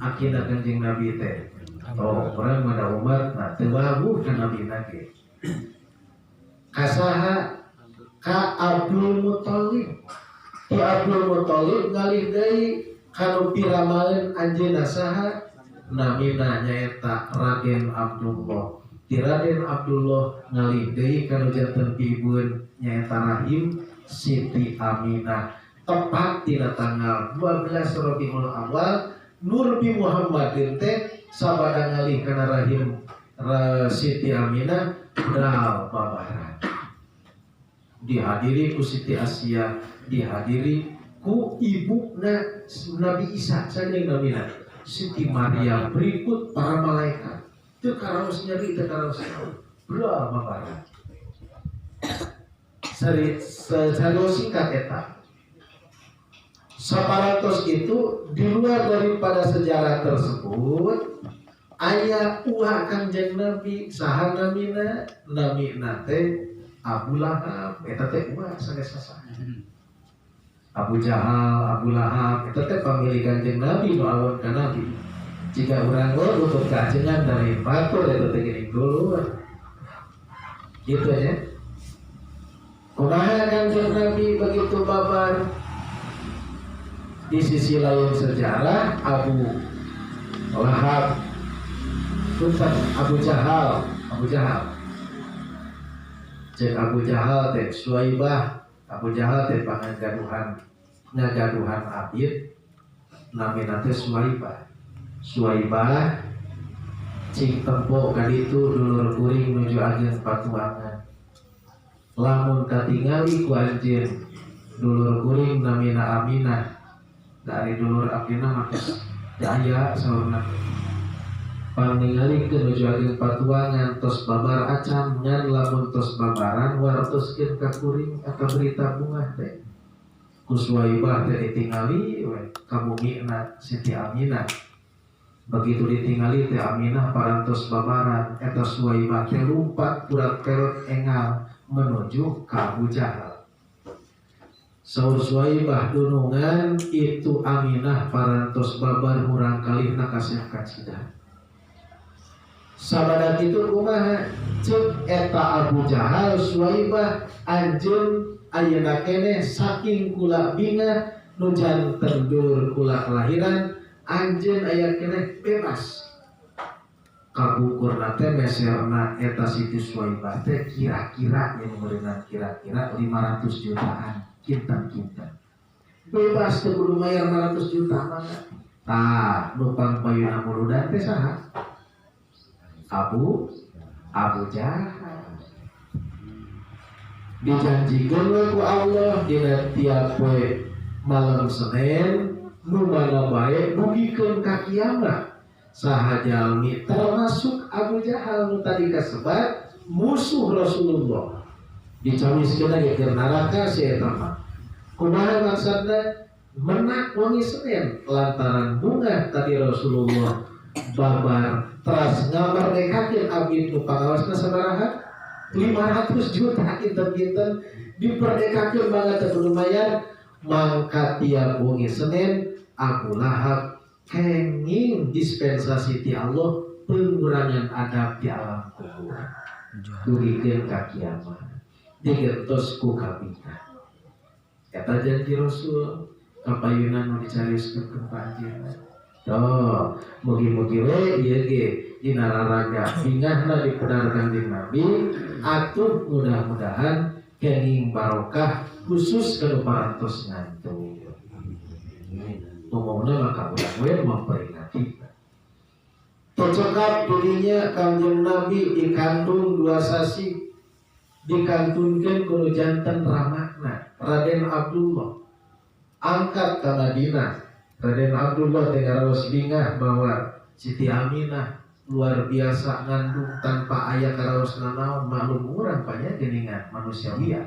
Akina Kanjeng Nabi teh oh orang mana umat nah teu wabuh ka Nabi nage. Kasaha ka Abdul Muthalib. Ti Abdul Muthalib ngalih deui kanu piramaeun anjeunna saha namina nyaeta Raden Abdullah. Ti Raden Abdullah ngalih deui kana janten pibun nyaeta rahim Siti Aminah. Tepat tina tanggal 12 Rabiul Awal Nur bi Muhammadin teh sabada ngalih kana rahim Siti Aminah dal babaran. Dihadiri ku Siti Asia, dihadiri ku ibuna Nabi Isa saking namina Siti Maria, berikut para malaikat. Teu karaos nyeri, teu karaos beulah babaran. Secara singkat eta. Saparantos itu di luar daripada sejarah tersebut aya ulah Kanjeng Nabi saha namina teh Abu Lahab eta teh ulah sanes-sanes. Abu Jahal, Abu Lahab eta teh pamilih Kanjeng Nabi nu awon ka Nabi. Jika urang lutut kajengan dari batur eta teh geuning dulu. Gitu ya. Kumaha Kanjeng Nabi begitu babar. Di sisi lain sejarah Abu Lahab, Abu Jahal, cek Abu Jahal teh Suwaibah, Abu Jahal teh ngagaduhan abid, namina teh Suwaibah, cing tempo kaditu dulur kuring menuju agen patuangan, lamun katingali ku anjeun dulur kuring namina Aminah. Dari dulur abdina makes daya saurna paninggali ke nuju agen patuangan tos babar acan ngan lamun tos babaran wartoskeun ka kuring aka berita bunga teh ku Suwaibah teh ditingali we ka bumina Siti Aminah. Begitu ditingali teh Aminah parantos babaran eta Suwaibah teh lumpat purat perot engal menuju ka Abu Jahal. Saur Suwaibah dunungan itu Aminah parantos babar murang kalih nakasih kacidan. Sabada kitu kumaha cek eta Abu Jahal Suwaibah anjeun ayeuna keneh saking kula bingah nu janten dur kula kelahiran anjeun aya keneh bebas. Kabukurna teh meserna eta Siti Suwaibah teh kira-kira yang meunang kira-kira 500 jutaan. Kinten bebas teu kudu mayar 500 juta mangga. Tah nupang payuna muludan teh saha? Abu Jahal. Dijanjikeun we ku Allah dina tiap poe malam Senin nu mana bae dugikeun ka kiamat. Saha jalmi termasuk Abu Jahal nu tadi kasebat musuh Rasulullah. Dicamiskeun ge keur neraka si eta mah. Kumaha maksudna menak wengi Senin lantaran bunga tadi Rasulullah babar teras ngamardekakeun abdi nu pangawasna sabaraha 500 juta kinten-kinten diperdekakeun banget teu kudu mayar mangka tiap wengi Senin Abu Lahab kenging dispensasi ti Allah pengurangan adab di alam kubur dugikeun ka kiamat. Digertos ku kabina. Eta janji Rasul kapayunan nu dicarioskeun ku panjenengan. Toh, mugi-mugi we ieu ge dina raraga bingahna dipedarkan di Nabi, atuh mudah-mudahan kenging barokah khusus kana parantos ngantuk. Umumna maka urang we memperingati. Tocokap dirinya Kanjeng Nabi dikandung 2 sasi dikantunkeun ku janten ramakna Raden Abdullah angkat ke Madinah. Raden Abdullah teh ngaraos bingah bahwa Siti Aminah luar biasa ngandung tanpa aya karaosna naon maklum urang panya geuningan manusia liar.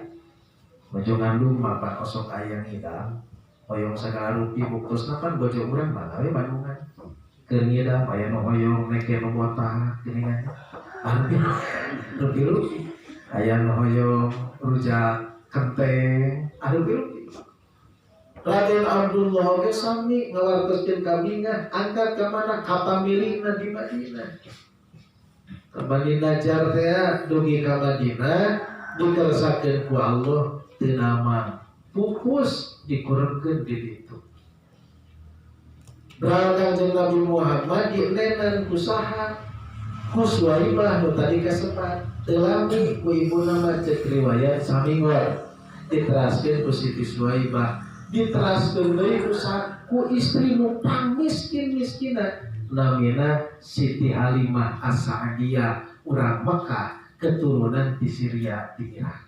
Bojo ngandung mah osok aya ngidam hoyong sagala rupi buktusna kan bojo urang mah we Bandungan keur ngidam aya nu hoyong neke nu botak geuningan arti rupi-rupi aya nu hoyong rujak kenteng adu rupi. Raden Abdullah ge sami ngawartoskeun ka bingah angkat ka mana ka pamilihna di Madinah. Bani Najjar teh dugi ka Madinah dikeresakeun ku Allah teu nama pupus dikurengkeun di ditu. Beral Kangjeng Nabi Muhammad dienenan usaha ku Suwaibah nu tadi kasepat telami ku ibu nama cek riwayat samingor diteraskeun ku Siti Suwaibah diteraskeun deui ku istri nu pamiskin-miskinan namina Siti Halimah As-Sa'diyah urang Mekah keturunan di Syria di Irak.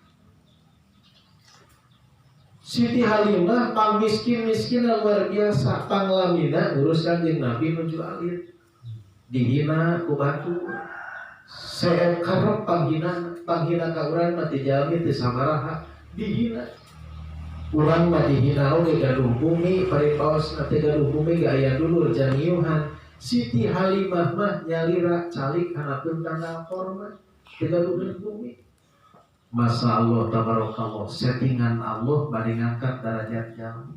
Siti Halimah pang miskin luar biasa, panglamina ngurus Kanjeng Nabi menuju alit, dihina ku batu, seep karep panghina ka urang mati jalmi teu sabaraha dihina. Urang mah dihina oge gaduh bumi, paripaosna teh gaduh bumi ge aya dulur janiuhan. Siti Halimah mah nyalira calik hanapeun tanggal korma, teh gaduh bumi. Masya Allah tabarakallah, settingan Allah bade ngangkat derajat jalmi.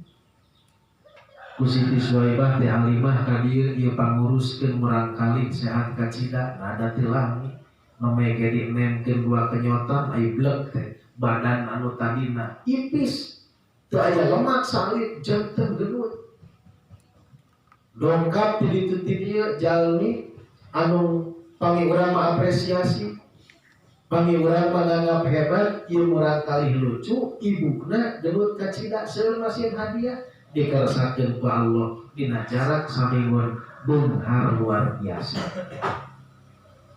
Ku Siti Suwaibah teh Halimah ka dieu ieu panguruskeun murangkali sehat ka cida nada teu lami nomege dinemkeun dua kenyotan ai blek teh badan anu tadina ipis teu aya lemak salib janten gelut dongkap di ditu ti dieu jalmi anu pangi urang mah apresiasi pangi urang menganggap hebat, ieu murang kali lucu, ibuna gelut kacida seueur masih hadiah dikersakeun ku Allah dina jarak samingun beunghar luar biasa.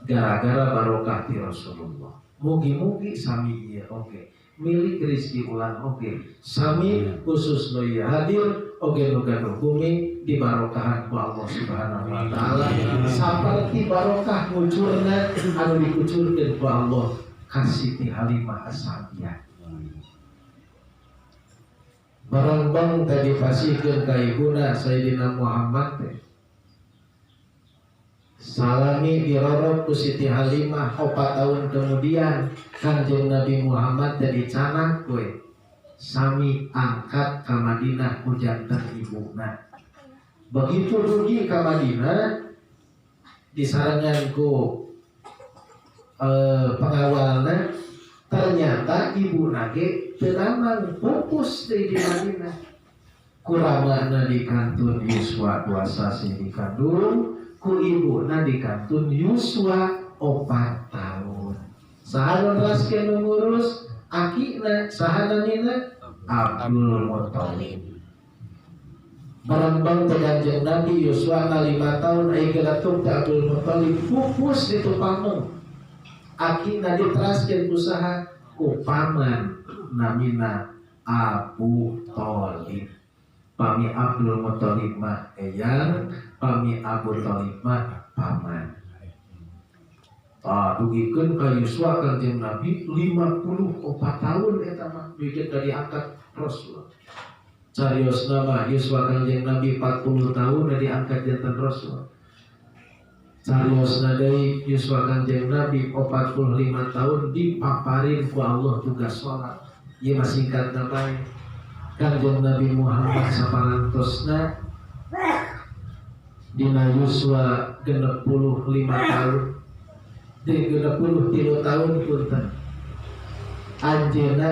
Gara-gara barokah ti Rasulullah. Mugi-mugi sami ieu oge. Milik rezeki ulang oge. Sami khusus nu ieu hadir oge nu gaduh bumi dibarokahan ku Allah Subhanahu wa taala saperti barokah ngucurna anu dikucurkeun ku Allah ka Siti Halimah As-Sa'diyah. Barang-barang tadi fasihkeun ka ibuna Sayyidina Muhammad teh. Salami dirorok ku Siti Halimah 4 tahun kemudian Kanjeng Nabi Muhammad jadi canak we sami angkat ka Madinah ku janten ibuna. Begitu rugi ka Madinah disarangan ku pengawalna ternyata ibu nage teraman pupus di Madinah. Kuramana di kantun Yuswa 2 sasi di kandung ku ibuna di kantun Yuswa 4 tahun. Sahanon raskeun ngurus akina sahananina Abdul Muthalib. Barang-barang Kanjeng Nabi Yuswa 5 tahun ai gelatuk ka Abdul Muthalib pupus di tupangna. Akina diteraskeun usaha ku paman namina Abu Thalib. Pami Abdul Muthalib mah eyang, pami Abu Thalib mah paman. Dugikeun ka Yuswa Kanjeng Nabi 54 tahun eta mah dugi ka diangkat Rasul. Cariosna mah Yuswa Kanjeng Nabi 40 tahun diangkat janten Rasul. Cariosna deui Yuswa Kanjeng Nabi 45 tahun dipaparin ku Allah tugas salat. Ieu mah singkatna bae. Kanjeng Nabi Muhammad saparantosna dina Yuswa 65 tahun di 63 tahun punten anjeunna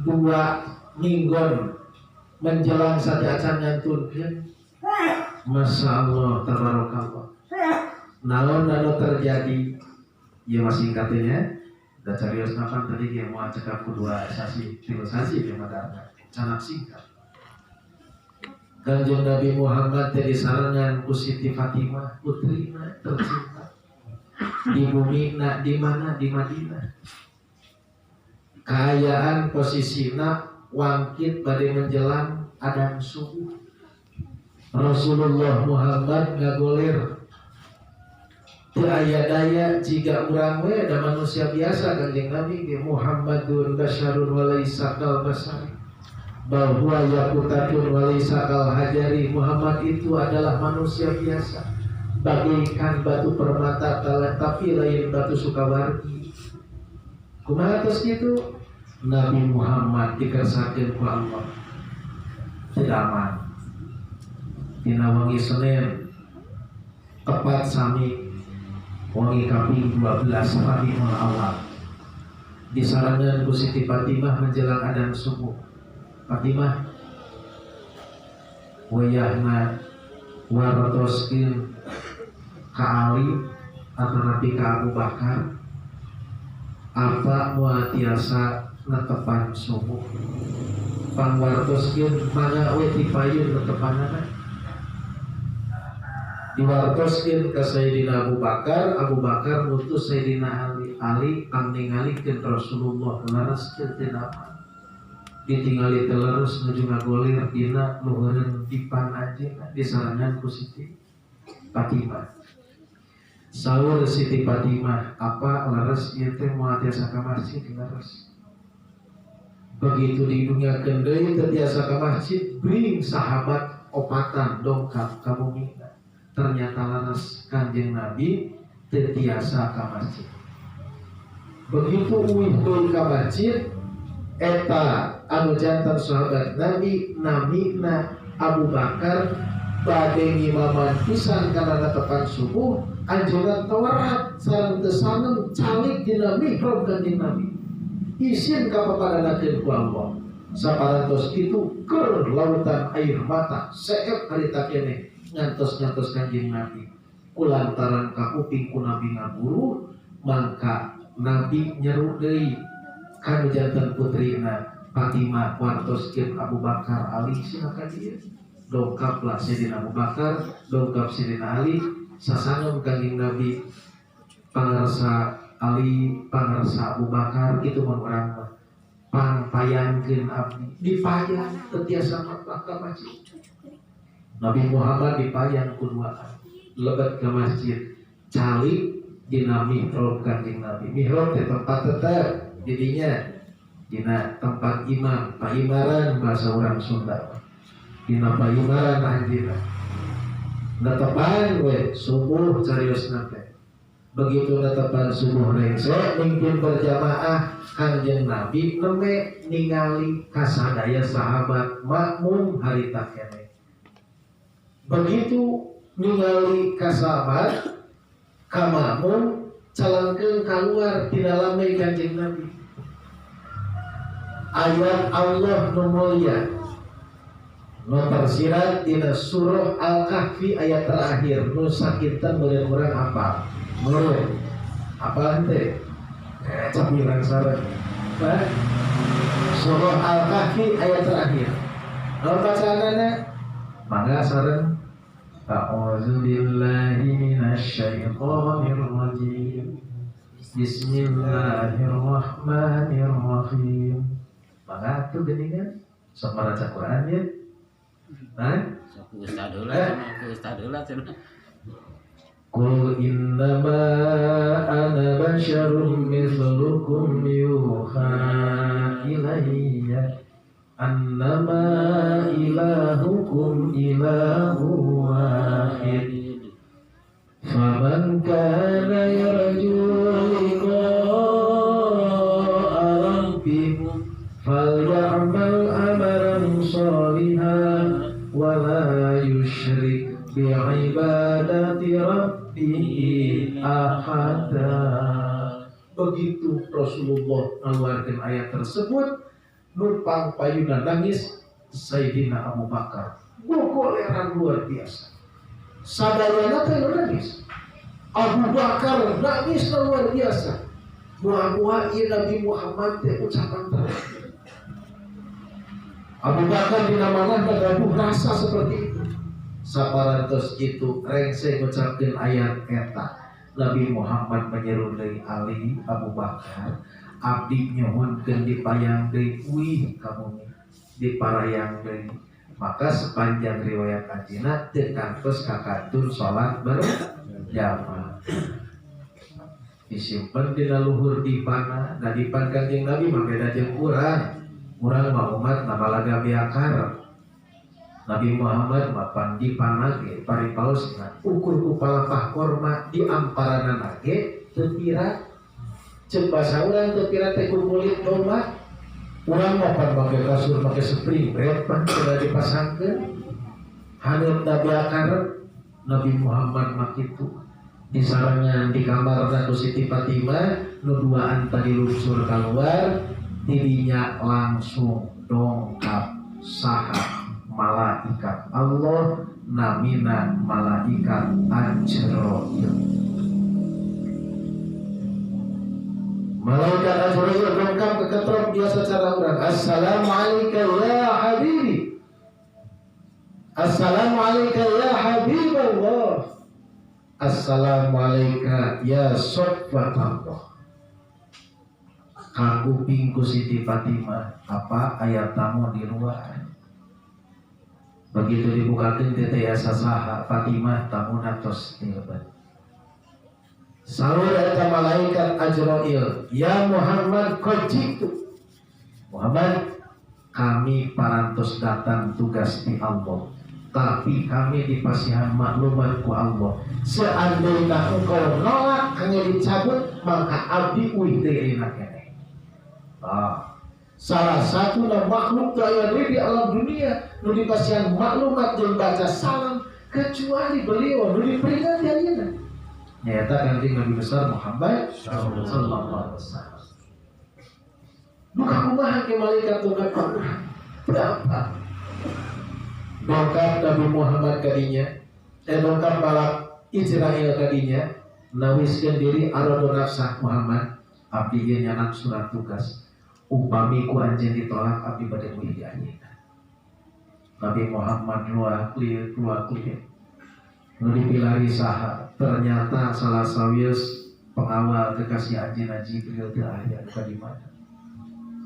2 minggon menjelang sajacan nyantunkeun. Masya Allah tabarakallah. Naon anu terjadi ieu masih katanya da carios napan tadi ge moal cekap ku 2 sasi 3 sasi di madarna canak singkat. Kanjeng Nabi Muhammad teh disarangan ku Siti Fatimah putrina tercinta di bumi na di mana di Madinah. Kaayaan posisina wangkit bade menjelang adzan subuh. Rasulullah Muhammad ngagoler teu aya daya jika urang we da manusia biasa. Kanjeng Nabi ge Muhammadun basyarun wa laisa kal basari bal huwa yaqutatun wa laisa kal hajari. Muhammad itu adalah manusia biasa bagaikan batu permata tapi lain batu Sukawargi. Kumaha tos kitu? Nabi Muhammad dikersakeun ku Allah sedaman dina wengi Senin tepat sami wengi kaping 12 Rabiul Awal disarangan ku Siti Fatimah menjelang adzan subuh. Fatimah wayahna wartoskeun ka Ali atau Nabi ka Abu Bakar apa moal tiasa netepan subuh pangwartoskeun mangga we ti payun netepanana diwartoskeun ka Sayyidina Abu Bakar ngutus Sayyidina Ali kang ningalikeun Rasulullah laras teu napa ditinggali terus nuju ngagolir dina luhureun dipan anjeunna disarangan ku Siti Fatimah. Saur Siti Fatimah apa laras ieu teh moal tiasa ka masjid laras. Begitu didunyakeun deui teu tiasa ka masjid bring sahabat opatan dongkap ka bumi. Ternyata laras Kanjeng Nabi teu tiasa ka masjid. Begitu uih deui ka masjid eta anu jantan sahabat Nabi namina Abu Bakar bade ngimaman pisan kana netepan subuh anjuran tawarat sareng teu saneng calik dina mihrab Kanjeng Nabi izin ka papadanakeun ku Allah saparantos kitu keur lautan air mata seep harita keneh ngantos Kanjeng Nabi kulantaran kakuping ku Nabi ngaburu mangka Nabi nyeru deui kanu janten putrina Fatimah wartoskeun Abu Bakar Ali silakan ieu dongkaplah Sayyidina Abu Bakar dongkap Sayyidina Ali sasangeun Kanjeng Nabi pangarsa Ali pangarsa Abu Bakar kitu mun urang mah pangpayangkeun abdi dipayang teu tiasa matlah ka masjid Nabi Muhammad dipayang kuduaan lebet ke masjid calik dina mihrab Kanjeng Nabi mihrab teh tempat tetep didinya dina tempat imam paimaran bahasa orang Sunda dina paimaran anjeunna netepan we subuh cariosna teh begitu netepan subuh rengse mingpin berjamaah Kanjeng Nabi neme ningali kasadaya sahabat makmum harita keneh begitu ningali kasahabat ka makmum calangkeun kaluar tina lamai Kanjeng Nabi ayat Allah nu mulia nu tersirat dina surah Al-Kahfi ayat terakhir nu sakitan beureun urang hafal meureun apa teh capiran sareng surah Al-Kahfi ayat terakhir naon bacaanana mangga sareng a'udzu billahi minasy syaithanir rajim bismillahirrahmanirrahim maka itu geningan sok maraca Quran ya sok ustadullah cenah Qul innama ana basyarum mithlukum yuha ilayya annama ilahukum ilahu wahid faman kana yarju liqa'a rabbih falyamal amalan shalihan wa la yusyrik bi'ibadati rabbih ahada. Begitu Rasulullah mengeluarkan ayat tersebut numpang payunan nangis Sayyidina Abu Bakar gogoleran luar biasa sadayana teh nangis Abu Bakar nangis luar biasa muah-muah ieu Nabi Muhammad teh ucapan terakhir Abu Bakar dinamana gaduh rasa seperti itu saparantos itu rengse ngucapkeun ayat eta Nabi Muhammad menyeru deui Ali Abu Bakar abdi nyohonkeun dipayang deui wih kamu diparayang deui maka sepanjang riwayat anjeunna teu kantos kakatun salat berjamaah disimpen dina luhur dipana da dipan Kanjeng Nabi mah beda jeung urang mah umat namalaga biakar Nabi Muhammad mapan dipana ge paripaosna ukur ku palapah korma di amparanana ge teu pira ceuk basa urang teu pira teh ku kulit domba urang mapan make kasur make spring bed pan sudah dipasangkeun haneut da biakar Nabi Muhammad mah kitu disarangan di kamar ku Siti Fatimah nu duaan tadi lunsur keluar dirinya langsung dongkap saha malaikat Allah namina malaikat Ajrail. Malaikat Ajrail lengkap keketrok dia secara urang. Assalamualaikum ya habibi. Assalamualaikum ya habiballah. Assalamualaikum ya sofwatallah. Aku pingku Siti Fatimah apa ayat tamu di luar. Begitu dibukakan tete asa saha Fatimah tamu natos tilban. Saur eta malaikat Ajrail, ya Muhammad qajitu. Muhammad, kami parantos datang tugas di Allah. Tapi kami dipasihan maklumat ku Allah. Seandainya engkau nolak hanya dicabut, maka abdi uih teh enak kene. Salah satu makhluk daya di alam dunia nu dipasihan maklumat jeung baca salam kecuali beliau nu diperingati ayeuna. Nyata kanjeng Nabi besar Muhammad sallallahu alaihi wasallam. Bukan kumaha ke malaikat tunggal Quran. Berapa? Dongkap Nabi Muhammad kadinya, dongkap malak Israel kadinya, nawiskeun diri arodo nafsah Muhammad, abdi ge nyanak surat tugas. Upami ku anjeun ditolak abdi bade muih di ayeuna. Nabi Muhammad luah clear. Nu dipilari saha? Ternyata salah sawius pengawal kekasih anjeunna Jibril teu aya di mana.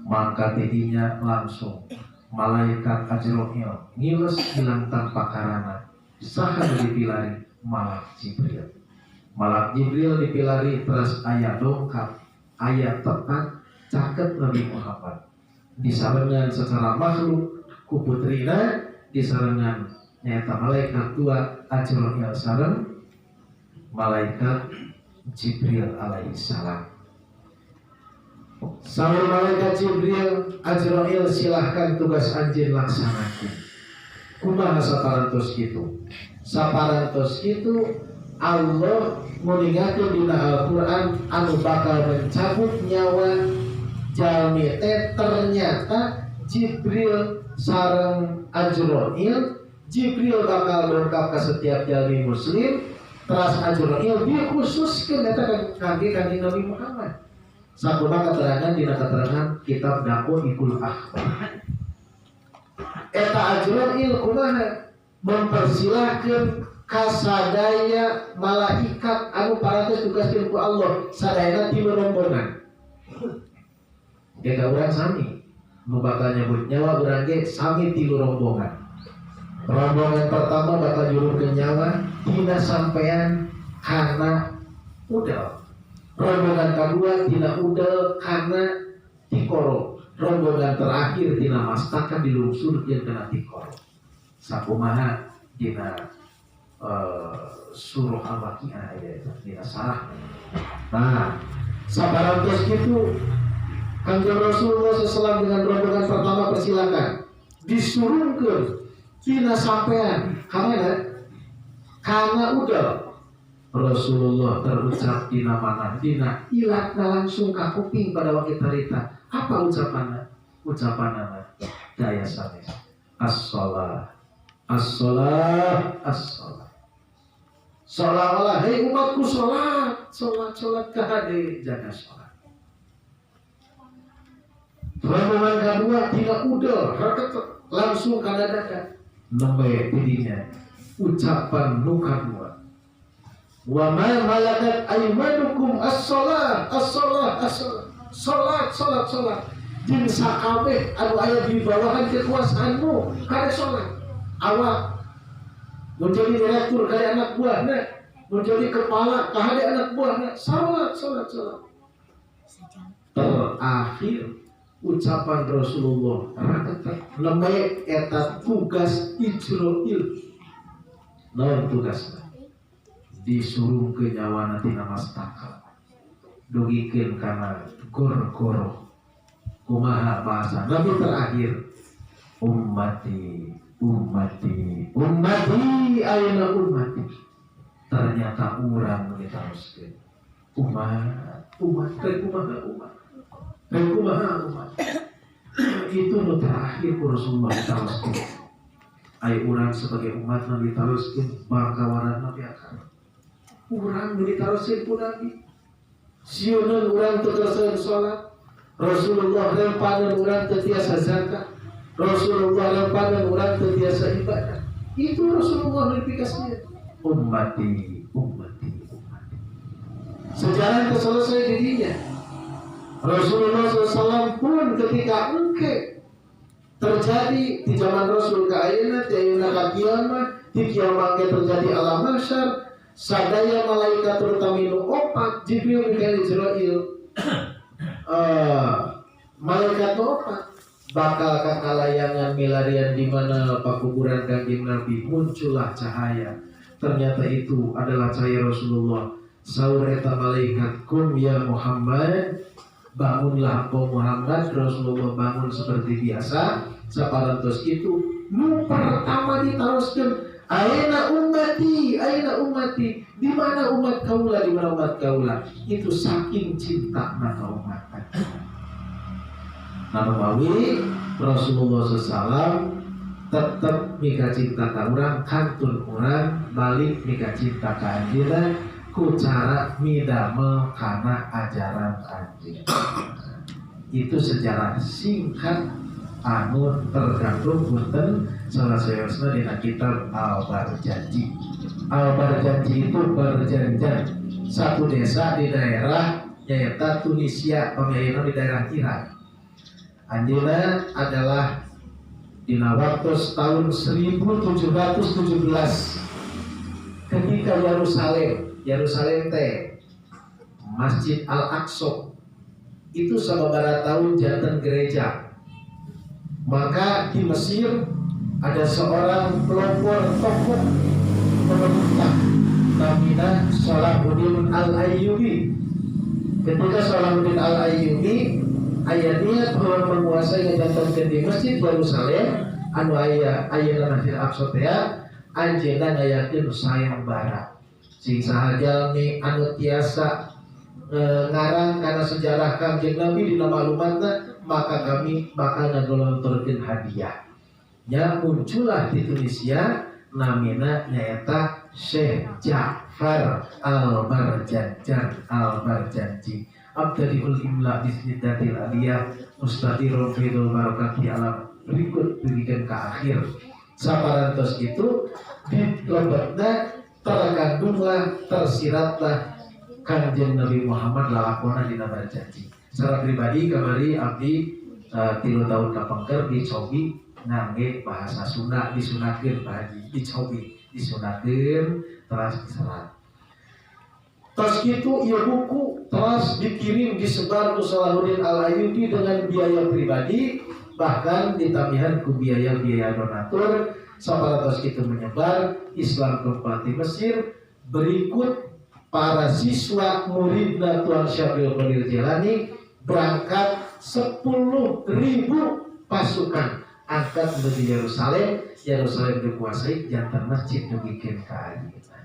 Maka tidinya langsung malaikat Ajrail ngiles hilang tanpa karana. Saha nu dipilari? Malak Jibril. Malak Jibril dipilari terus aya dongkap, aya tepat caket Nabi Muhammad. Disarengan secara makhluk ku putrina, disarengan nyata malaikat tua Ajrail sareng malaikat Jibril alaihi salam. Saur malaikat Jibril, Ajrail silahkan tugas anjeun laksanakeun. Kumaha saparantos kitu? Saparantos kitu Allah meningakeun dina Al-Qur'an anu bakal mencabut nyawa jalmi teh ternyata Jibril sareng Ajrail. Jibril bakal lengkap ke setiap jalmi muslim. Teras Ajrail dikhususkeun eta kangge kanjeng Nabi Muhammad. Sakumaha keterangan dina keterangan kitab Daqaiqul Akhbar. Eta Ajrail kumaha mempersilahkeun kasadaya malaikat anu parantos tugaskeun ku Allah sadayana tilu rombongan. Eta urang sami nu bakal nyebut nyawa urang ge sami tilu rombongan. Rombongan pertama bakal nyuruhkeun nyawa dina sampean kana udel. Rombongan kedua dina udel kana tikoro. Rombongan terakhir dina mastaka dilungsurkeun kana tikoro. Sakumaha dina surah Al-Waqiah aya eta dina sarah. Nah, saparantos kitu Kanjeng Rasulullah SAW dengan rombongan pertama persilakan disuruhkeun tina sampean kamana kana udel. Rasulullah terucap dina mana? Dina ilatna langsung ka kuping pada waktu tarita. Apa ucapanna? Ucapanna daya sanes. As-shalah, as-shalah, as-shalah. Seolah-olah, hei umatku sholat, sholat kahade, jaga sholat. Rombongan kedua tidak udel, langsung kana dada. Nembe tidinya ucapan nu kadua. Wa ma malakat aymanukum as-shalah, as-shalah, as-shalah. Salat. Jeung sakabeh anu aya di bawahan kekuasaanmu kada salat. Awak menjadi direktur kaya anak buahna, menjadi kepala kahade anak buahna, salat. Terakhir ucapan Rasulullah lemai eta tugas Ajrail. Naon tugasna? Disuruh ke nyawana tina mastaka. Dugikeun kana gor-goro. Kumaha bahasa Nabi terakhir? Ummati ayeuna ummati. Ternyata urang ditaroskeun. Umat. Itu nu terakhir ku Rasulullah sallallahu. Ai urang sebagai umat Nabi taroskeun bakawaran Nabi akar. Urang ditaroskeun ku Nabi. Sieuneun urang teu kersa salat. Rasulullah rempanan urang teu tiasa zakat. Rasulullah rempanan urang teu tiasa ibadah. Itu Rasulullah verifikasinya. Ummati. Sejarah itu selesai dirinya. Rasulullah SAW pun ketika engke terjadi di zaman Rasul ke ayeuna, di ayeuna ka kiamat, di kiamat terjadi alam mahsyar, sadaya malaikat terutama opat, Jibril, Mikail, Israil, malaikat opat bakal kakalayangan milarian di mana pakuburan Kanjeng Nabi, muncullah cahaya. Ternyata itu adalah cahaya Rasulullah. Saur eta malaikat, kum ya Muhammad, bangunlah engkau Muhammad. Rasulullah bangun seperti biasa. Saparantos itu nu pertama ditaroskeun, ayeuna ummati, di mana umat kaula, di mana umat kaula. Itu saking cinta ka umat. Namawi Rasulullah SAW tetap mika cinta ka urang, kantun urang balik mika cinta ka anjeunna ku cara midamel kana ajaran anjeun. Itu sejarah singkat anu tergantung punten salasayosna dina kitab Al-Barjanji. Al-Barjanji itu perjanjian satu desa di daerah nyaeta Tunisia, pamilihna di daerah Irak. Anjeunna adalah dina waktu tahun 1717 ketika Yerusalem teh Masjid Al-Aqsa itu sababaraha tahun janten gereja. Maka di Mesir ada seorang pelopor tokoh pemerintah namanya Salahuddin Al-Ayyubi. Ketika Salahuddin Al-Ayyubi aya niat menguasai janten di Masjid Yerusalem anu aya Masjid Al-Aqsa teh anjeunna ngayakeun sayembara. Sing sahaja jalmi anu tiasa ngarang karena sejarah Kanjeng Nabi dina maklumatna, maka kami bakal ngagolontorkeun hadiah. Nya muncullah di Tunisia namina nyaeta Syekh Ja'far Al-Barjanji. Abdadiul imla bisnidatil aliyah mustadirun fidul barakati alam berikut berikan ke akhir. Saparantos itu di lebetna terkandunglah, tersiratlah Kanjeng Nabi Muhammad lalakona dina Barjanji. Secara pribadi kamari abdi 3 tahun kapengker dicobi ngangge bahasa Sunda, disunatkeun Pak Haji, disunatkeun terus diserat. Terus gitu ieu buku terus dikirim disebar ku Salahuddin Al-Ayyubi dengan biaya pribadi, bahkan ditambahan ku biaya donatur. Saparantos itu menyebar Islam ke Mesir. Berikut para siswa muridna Tuan Syabdul Qadir Jilani berangkat 10.000 pasukan angkat menuju Yerusalem. Yerusalem dikuasai jantan masjid dugikeun ka ayeuna.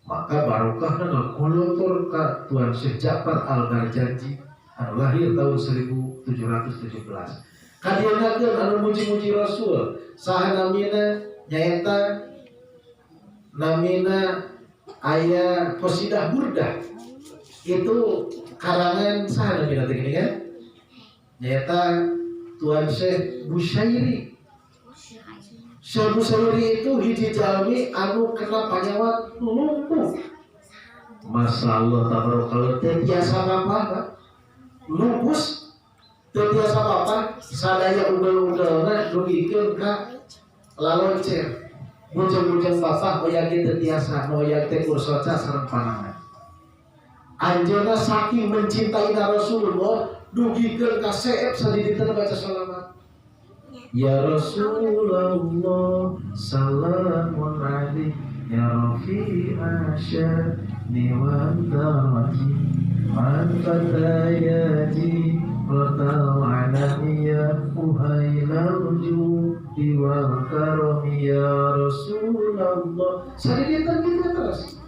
Maka barokah ngakolotor ka Tuan Syekh Ja'far Al-Barjanji anu lahir tahun 1717. Kadienakeun anu muji-muji Rasul. Saha namina nyaeta namina aya qasidah burdah. Itu karangan saha namina teh gini kan? Nyaeta Tuan Syekh Busyairi. Syekh Busyairi itu hiji jalmi anu kena panyawat lumpuh. Masyaallah tabarakallah teh tiasa apa-apa. Lupus teu tiasa apa-apa, sadaya undel-undelna dugikeun ka laloncer. Bujang-bujang bapak oyang teu tiasa, oyang teh kursoca sareng panangan. Anjeunna saking mencintai Rasulullah dugikeun ka seep sadiditna baca shalawat. Ya Rasulullah salamun alaik ya rafi'a sya'ni wa darajati man fatayaji Rasulullah uhailarju wal karami ya Rasulullah. Sadiditna kita terus.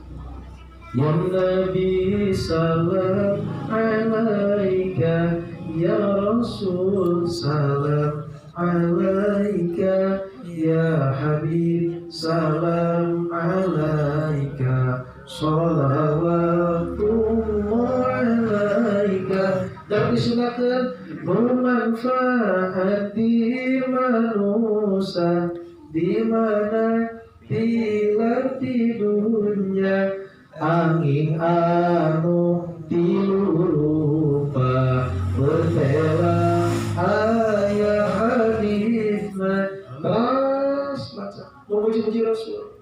Ya Nabi salam alaika ya Rasul salam alaika ya Habib, salam alaika, sholawatullah alaika. Dan disunahkan bermanfaat di manusia, di mana tilar tidurnya angin anu tilupa bertela ayah hadisna. Terus baca memuji-muji Rasul.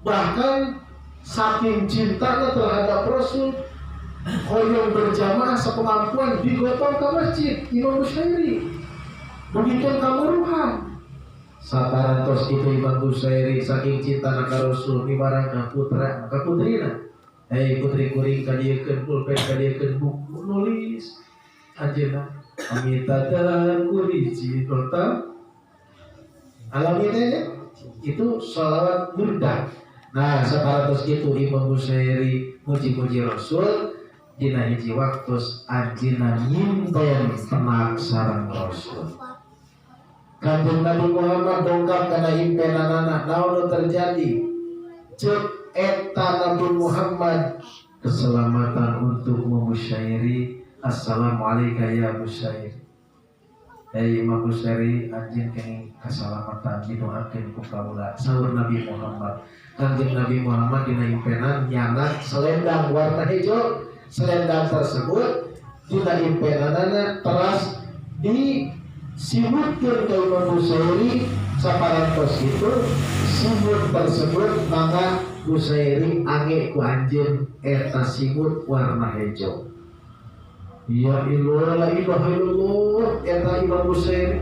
Bahkan saking cintanya terhadap Rasul, hoyong berjamaah sepemampuan digotong ke masjid Imam Bushairi. Begitu kamuruhan. Saparantos itu Imam Bushairi saking cinta ka Rasul ibaratna putra ka putrina. Hei putri kuring kadiekeun pulpen kadiekeun buku nulis anjeunna amitatan kuriji total alamitnya itu sholawat burdah. Nah saparantos itu Imam Bushairi muji-muji Rasul dina hiji waktos anjeunna nyimpen tenak sareng Rasul. Kanjeng Nabi Muhammad dongkap kana impenanana, naon terjadi? Cek eta Nabi Muhammad keselamatan untuk Bushairi. Assalamualaikum ya Bushairi. Hei Imam Bushairi, anjeun kenging keselamatan didoakeun ku kaula. Saur Nabi Muhammad. Kanjeng Nabi Muhammad dina impenan nyana selendang warna hijau. Selendang tersebut dina impenanana teras di simutkeun ka Imam Bushairi. Saparantos itu simut tersebut mangga Bushairi ange ku anjeun eta simut warna hijau. Ya ilah la ilaha illallah eta Imam Bushairi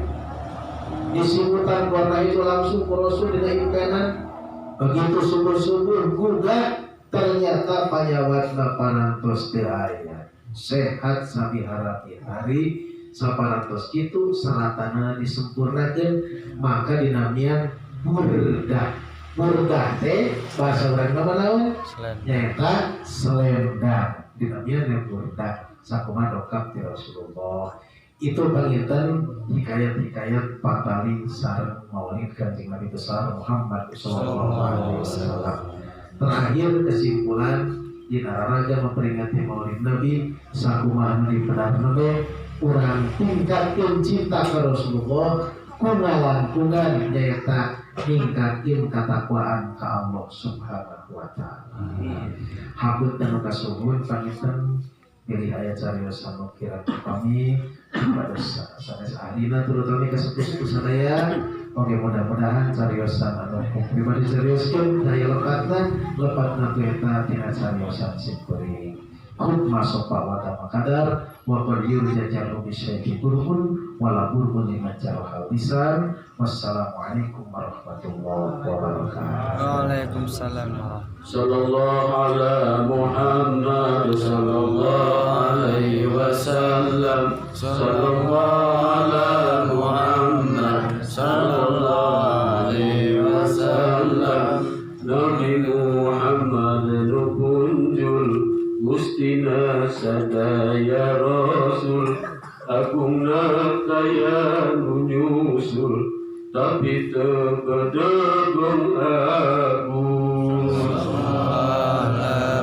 disimutan warna hijau langsung ku Rasul dina impenan. Begitu subur-subur gugat ternyata panyawatna parantos teu aya. Sehat sabiharati hari saparantos kitu salatana disempurnakeun maka dinamian burdah. Burdah teh bahasa urang nama naon? Nyaeta selendang. Dinamian burdah. Sakumaha dokap ti Rasulullah. Itu panginten hikayat-hikayat patali sareng maulid Kanjeng Nabi besar Muhammad sallallahu alaihi wasallam. Terakhir kesimpulan di nararaga memperingati maulid Nabi sakumaha di pedarna we urang tingkatkeun cinta ka Rasulullah kungalantungan nyaeta ningkatkeun katakwaan ka Allah Subhanahu wa taala. Habut dan kasuhun panginten pilih ayat carios anu kira kami pada sanes ahlina terutama kasepuh sadaya. Oke mudah-mudahan cariosan anu pribadi carioskeun daya lepatna tu eta tina cariosan simkuring. Hukma sopa wada makadar wa qad yurjajal bi syai'in burhun wala burhun liman jarahal lisan. Wassalamualaikum warahmatullahi wabarakatuh. Waalaikumsalam. Sallallahu ala Muhammad sallallahu alaihi wasallam. Sallallahu ala Muhammad sallallahu alaihi wasallam. Nabi Muhammad nukunjul Gustina sadaya Rasul. Agungna kaya nyusul tapi terpedegong agung.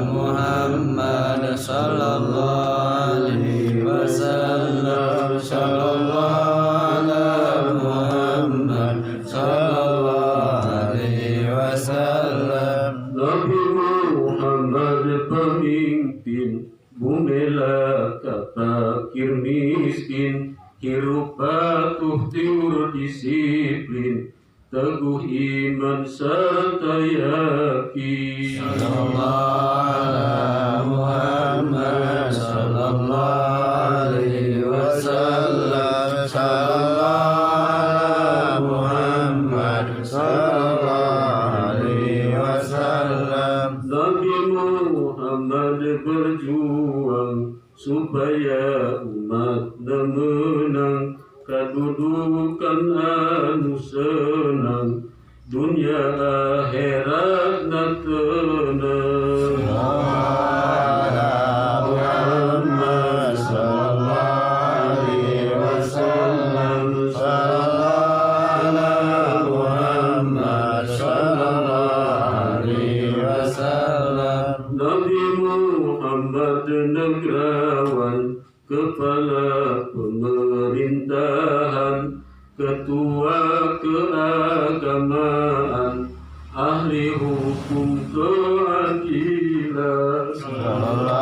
Muhammad sallallahu alaihi wasallam. Sallallahu ala Muhammad sallallahu alaihi wasallam. Nabi Muhammad pemimpin bumela fakir miskin. Hirup patuh tiur disiplin, teguh iman serta yakin. Sallallahu ala Muhammad sallallahu alaihi wasallam. Sallallahu ala Muhammad sallallahu alaihi wasallam. Nabi Muhammad berjuang supaya umat menang, kedudukan anu senang, dunia akhirat na tenang. Muhammad sallallahu alaihi wasallam. pemerintahan, ketua keagamaan, ahli hukum keadilan. Sallallahu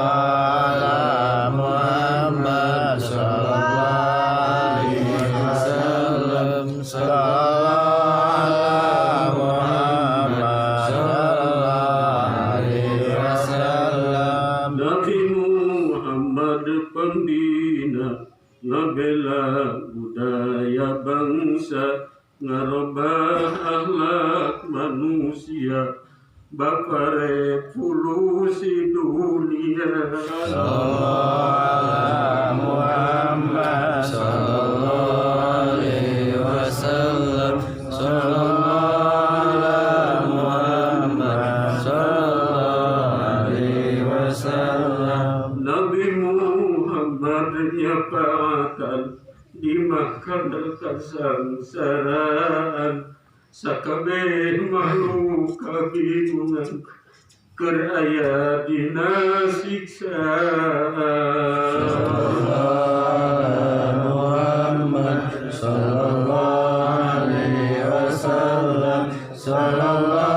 Muhammad sallallahu alaihi wasallam. Sallallahu Muhammad sallallahu alaihi wasallam. Nabi Muhammad pembina, ngabela budaya bangsa, ngerubah akhlak manusia, bapa revolusi dunia. Sallallahu Muhammad sallallahu alaihi wasallam. Sallallahu Muhammad sallallahu alaihi wasallam. Nabi Muhammad nyapakan dimakan kesengsaraan, sakabeh makhluk kabingungan, keraya dina siksaan. Sallallahu Muhammad sallallahu alaihi wasallam. Sallallahu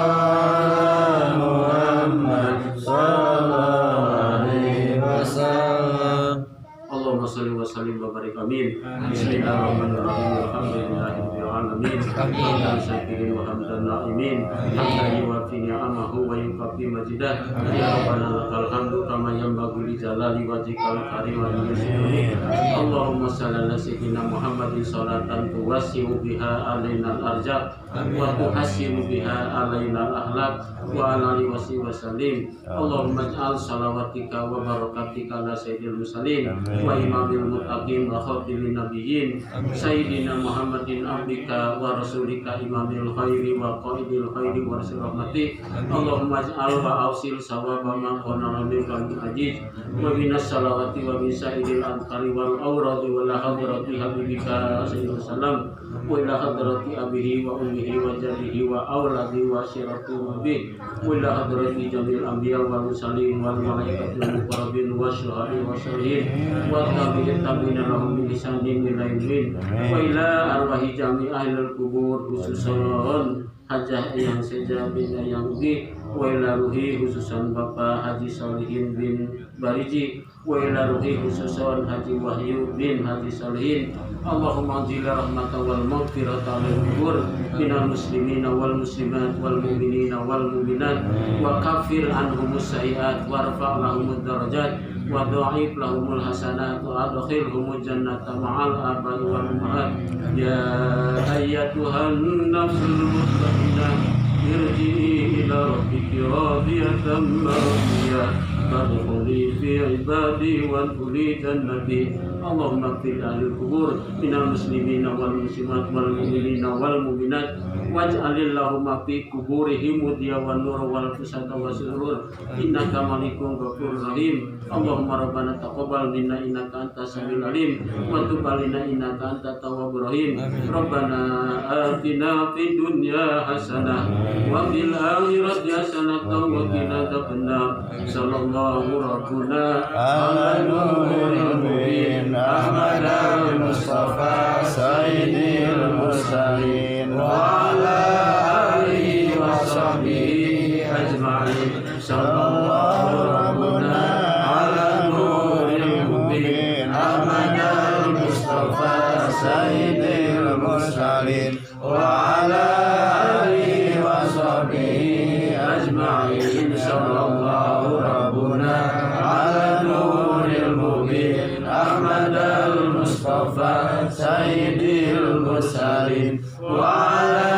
Muhammad sallallahu alaihi wasallam. Allahumma salli wa sallim wa barik amin. Bismillahirrahmanirrahim. Alhamdulillahirabbil alamin. Hamdan syakirin wa hamdan na'imin. Hamdan yuwafi ni'amahu wa yukafi majidah. Ya Rabbana lakal hamdu kama yanbaghi li jalali wajhikal karim wa yusri. Allahumma salli ala sayyidina Muhammadin salatan tuwassi'u biha alaina al-arzaq wa tuhassiru biha alaina al-akhlaq wa ala alihi wa sallim. Allahumma ij'al salawatika wa barakatika ala sayyidil mursalin wa imamil muttaqin wa khatimil nabiyyin sayyidina Muhammadin abdika wa rasulika imamil khairi wa qaidil khairi wa rasul rahmati. Allahumma ij'al wa awsil sawaba ma qana rabbikal aziz wa minas salawati wa min sa'iril anqari wal awradi wal hadrati habibika sayyidina sallam wa ila hadrati abihi wa ummihi wa jaddihi wa auladi wa syirati nabi wa ila hadrati jamil anbiya wal mursalin wal malaikatil muqarrabin wa syuhada wa salihin wa tabi'in tabi'ina lahum bi ihsanin ila yaumil wa ila arwahi jami' ahlul kubur khususan Hajah yang Seja bin Yahudi wa ila ruhi khususan Bapak Haji Solihin bin Bariji wa ila ruhi khususan Haji Wahyu bin Haji Solihin. Allahumma anzila rahmatan wal maghfirata lil kubur minal muslimina wal muslimat wal mu'minina wal mu'minat wa kaffir anhumus sayiat warfa' lahumud darajat wa dha'if lahumul hasanat wa adkhilhumul jannata ma'al abai wal ummahat. Ya ayyatuhan nafsul mutmainnah irji'i ila rabbiki radiyatan mardiyah fadkhuli fi ibadi wa dkhuli jannati. Allahumma ighfir ahlil kubur minal muslimina wal muslimat wal mu'minina wal mu'minat waj'alil lahumma fi kuburihim mudya wan nur wal fusata wa surur innaka malikun ghafurur rahim. Allahumma rabbana taqabbal minna innaka antas samiul alim wa tub alaina innaka antat tawwabur rahim. Rabbana atina fid dunya hasanah wa fil akhirati hasanah wa qina adzabannar. Sallallahu rabbuna ala nuril mubin Ahmad al-Mustafa Sayyidil Mursalin wa ala alihi wa sahbihi ajma'in. Sallallahu rabbuna ala nuril mubin Ahmad al-Mustafa Sayyidil Mursalin wa ala alihi wa sahbihi ajma'in. Sallallahu rabbuna ala nuril mubin Ahmad al-Mustafa Sayyidil Mursalin wa ala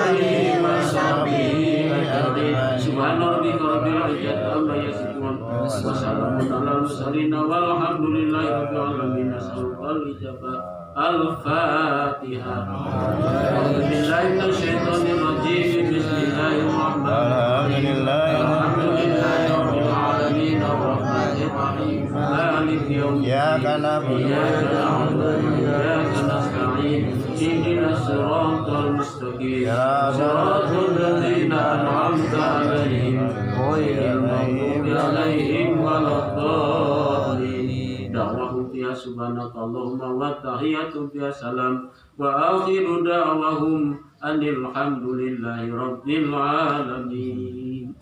alihi wa sahbihi ajma'in. Subhana rabbika rabbil izzati amma yasifun wa salamun alal mursalin walhamdulillahi rabbil alamin. As'alul ijabah. Al-Fatihah. A'udzu billahi minasy syaithanir rajim. Bismillahirrahmanirrahim. Alhamdulillahi rabbil alamin arrahmanir rahim maliki yaumiddin. Iyyaka na'budu wa iyyaka nasta'in. Ihdinas siratal mustaqim. Siratal ladzina an'amta 'alaihim ghairil maghdubi 'alaihim waladdallin. Da'wahum fiha subhanakallahumma wa tahiyyatu fiha salam wa akhiru da'wahum anil hamdulillahi rabbil alamin.